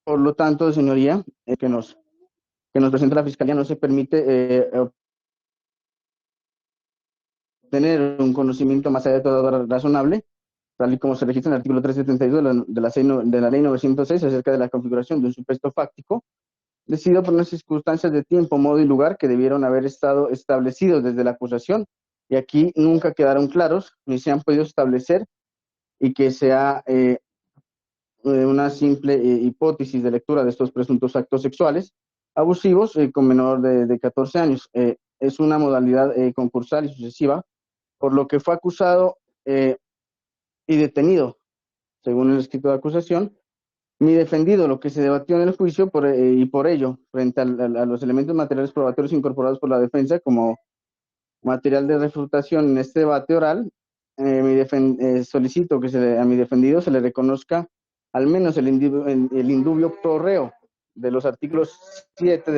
Por lo tanto, señoría, que nos presenta la Fiscalía no se permite obtener un conocimiento más allá de todo razonable, tal y como se registra en el artículo 372 de la Ley 906 acerca de la configuración de un supuesto fáctico, decidido por unas circunstancias de tiempo, modo y lugar que debieron haber estado establecidos desde la acusación, y aquí nunca quedaron claros, ni se han podido establecer, y que sea una simple hipótesis de lectura de estos presuntos actos sexuales abusivos con menor de 14 años. Es una modalidad concursal y sucesiva, por lo que fue acusado y detenido, según el escrito de acusación, mi defendido, lo que se debatió en el juicio y por ello, frente a los elementos materiales probatorios incorporados por la defensa como material de refutación en este debate oral, solicito que a mi defendido se le reconozca al menos el indubio pro reo de los artículos 7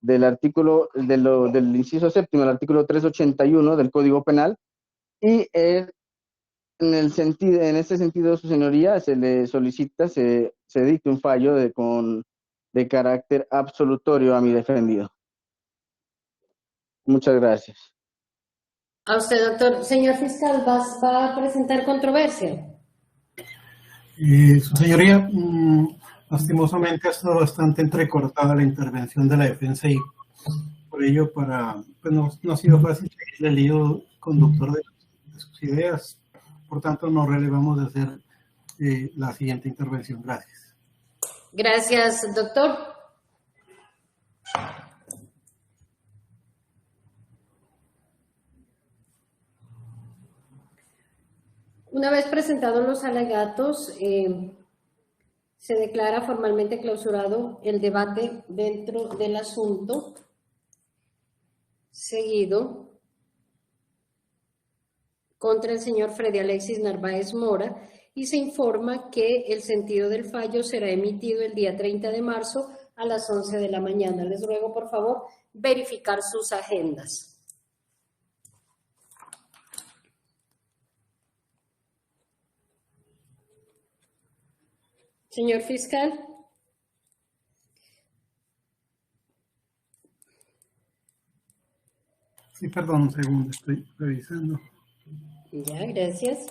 del artículo del inciso séptimo, el artículo 381 del Código Penal, y en este sentido, su señoría, se le solicita, se dicte un fallo de carácter absolutorio a mi defendido. Muchas gracias. A usted, doctor. Señor fiscal, ¿va a presentar controversia? Su señoría, lastimosamente ha estado bastante entrecortada la intervención de la defensa y por ello pues no ha sido fácil seguir el hilo conductor de sus ideas. Por tanto, nos relevamos de hacer la siguiente intervención. Gracias. Gracias, doctor. Una vez presentados los alegatos, se declara formalmente clausurado el debate dentro del asunto, seguido contra el señor Freddy Alexis Narváez Mora, y se informa que el sentido del fallo será emitido el día 30 de marzo a las 11 de la mañana. Les ruego, por favor, verificar sus agendas. Señor fiscal. Sí, perdón, un segundo, estoy revisando. Ya, gracias.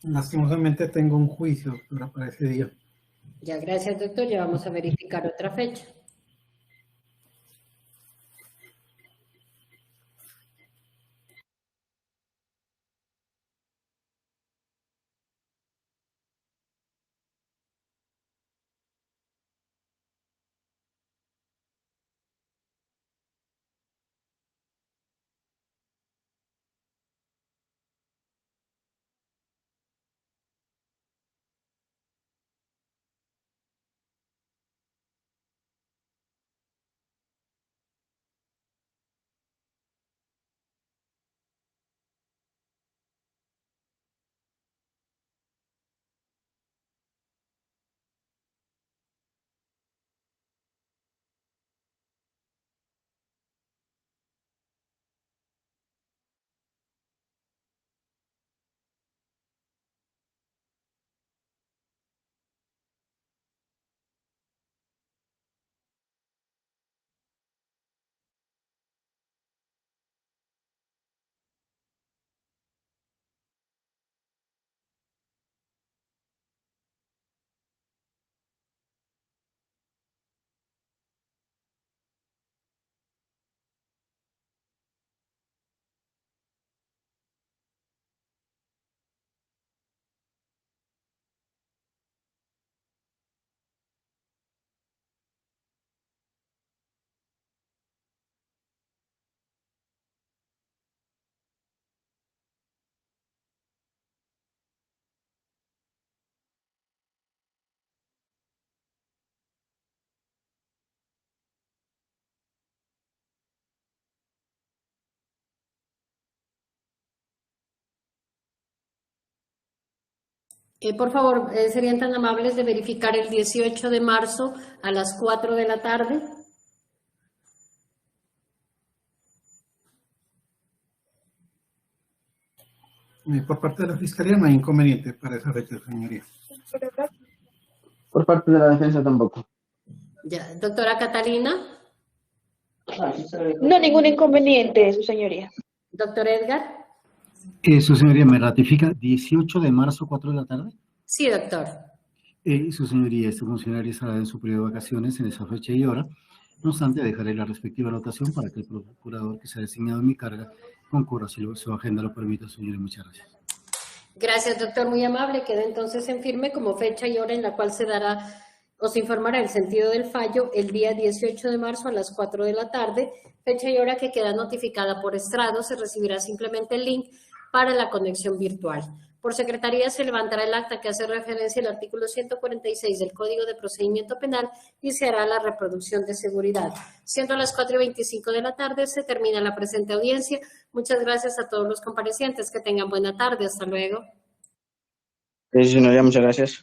Lastimosamente tengo un juicio, doctora, para ese día. Ya, gracias, doctor. Ya vamos a verificar otra fecha. Por favor, ¿serían tan amables de verificar el 18 de marzo a las 4 de la tarde? Por parte de la Fiscalía no hay inconveniente para esa fecha, señoría. Por parte de la defensa tampoco. Ya, doctora Catalina, No, ningún inconveniente, su señoría. doctor Edgar. Su señoría, ¿me ratifica 18 de marzo, 4 de la tarde? Sí, doctor. Su señoría, este funcionario estará en su periodo de vacaciones en esa fecha y hora. No obstante, dejaré la respectiva anotación para que el procurador que sea designado en mi carga concurra si su agenda lo permite, señoría. Muchas gracias. Gracias, doctor, muy amable. Queda entonces en firme como fecha y hora en la cual se dará o se informará el sentido del fallo el día 18 de marzo a las 4 de la tarde, fecha y hora que queda notificada por estrado. Se recibirá simplemente el link para la conexión virtual. Por secretaría se levantará el acta que hace referencia al artículo 146 del Código de Procedimiento Penal y se hará la reproducción de seguridad. Siendo las 4:25 de la tarde, se termina la presente audiencia. Muchas gracias a todos los comparecientes. Que tengan buena tarde. Hasta luego. Sí, señoría, muchas gracias.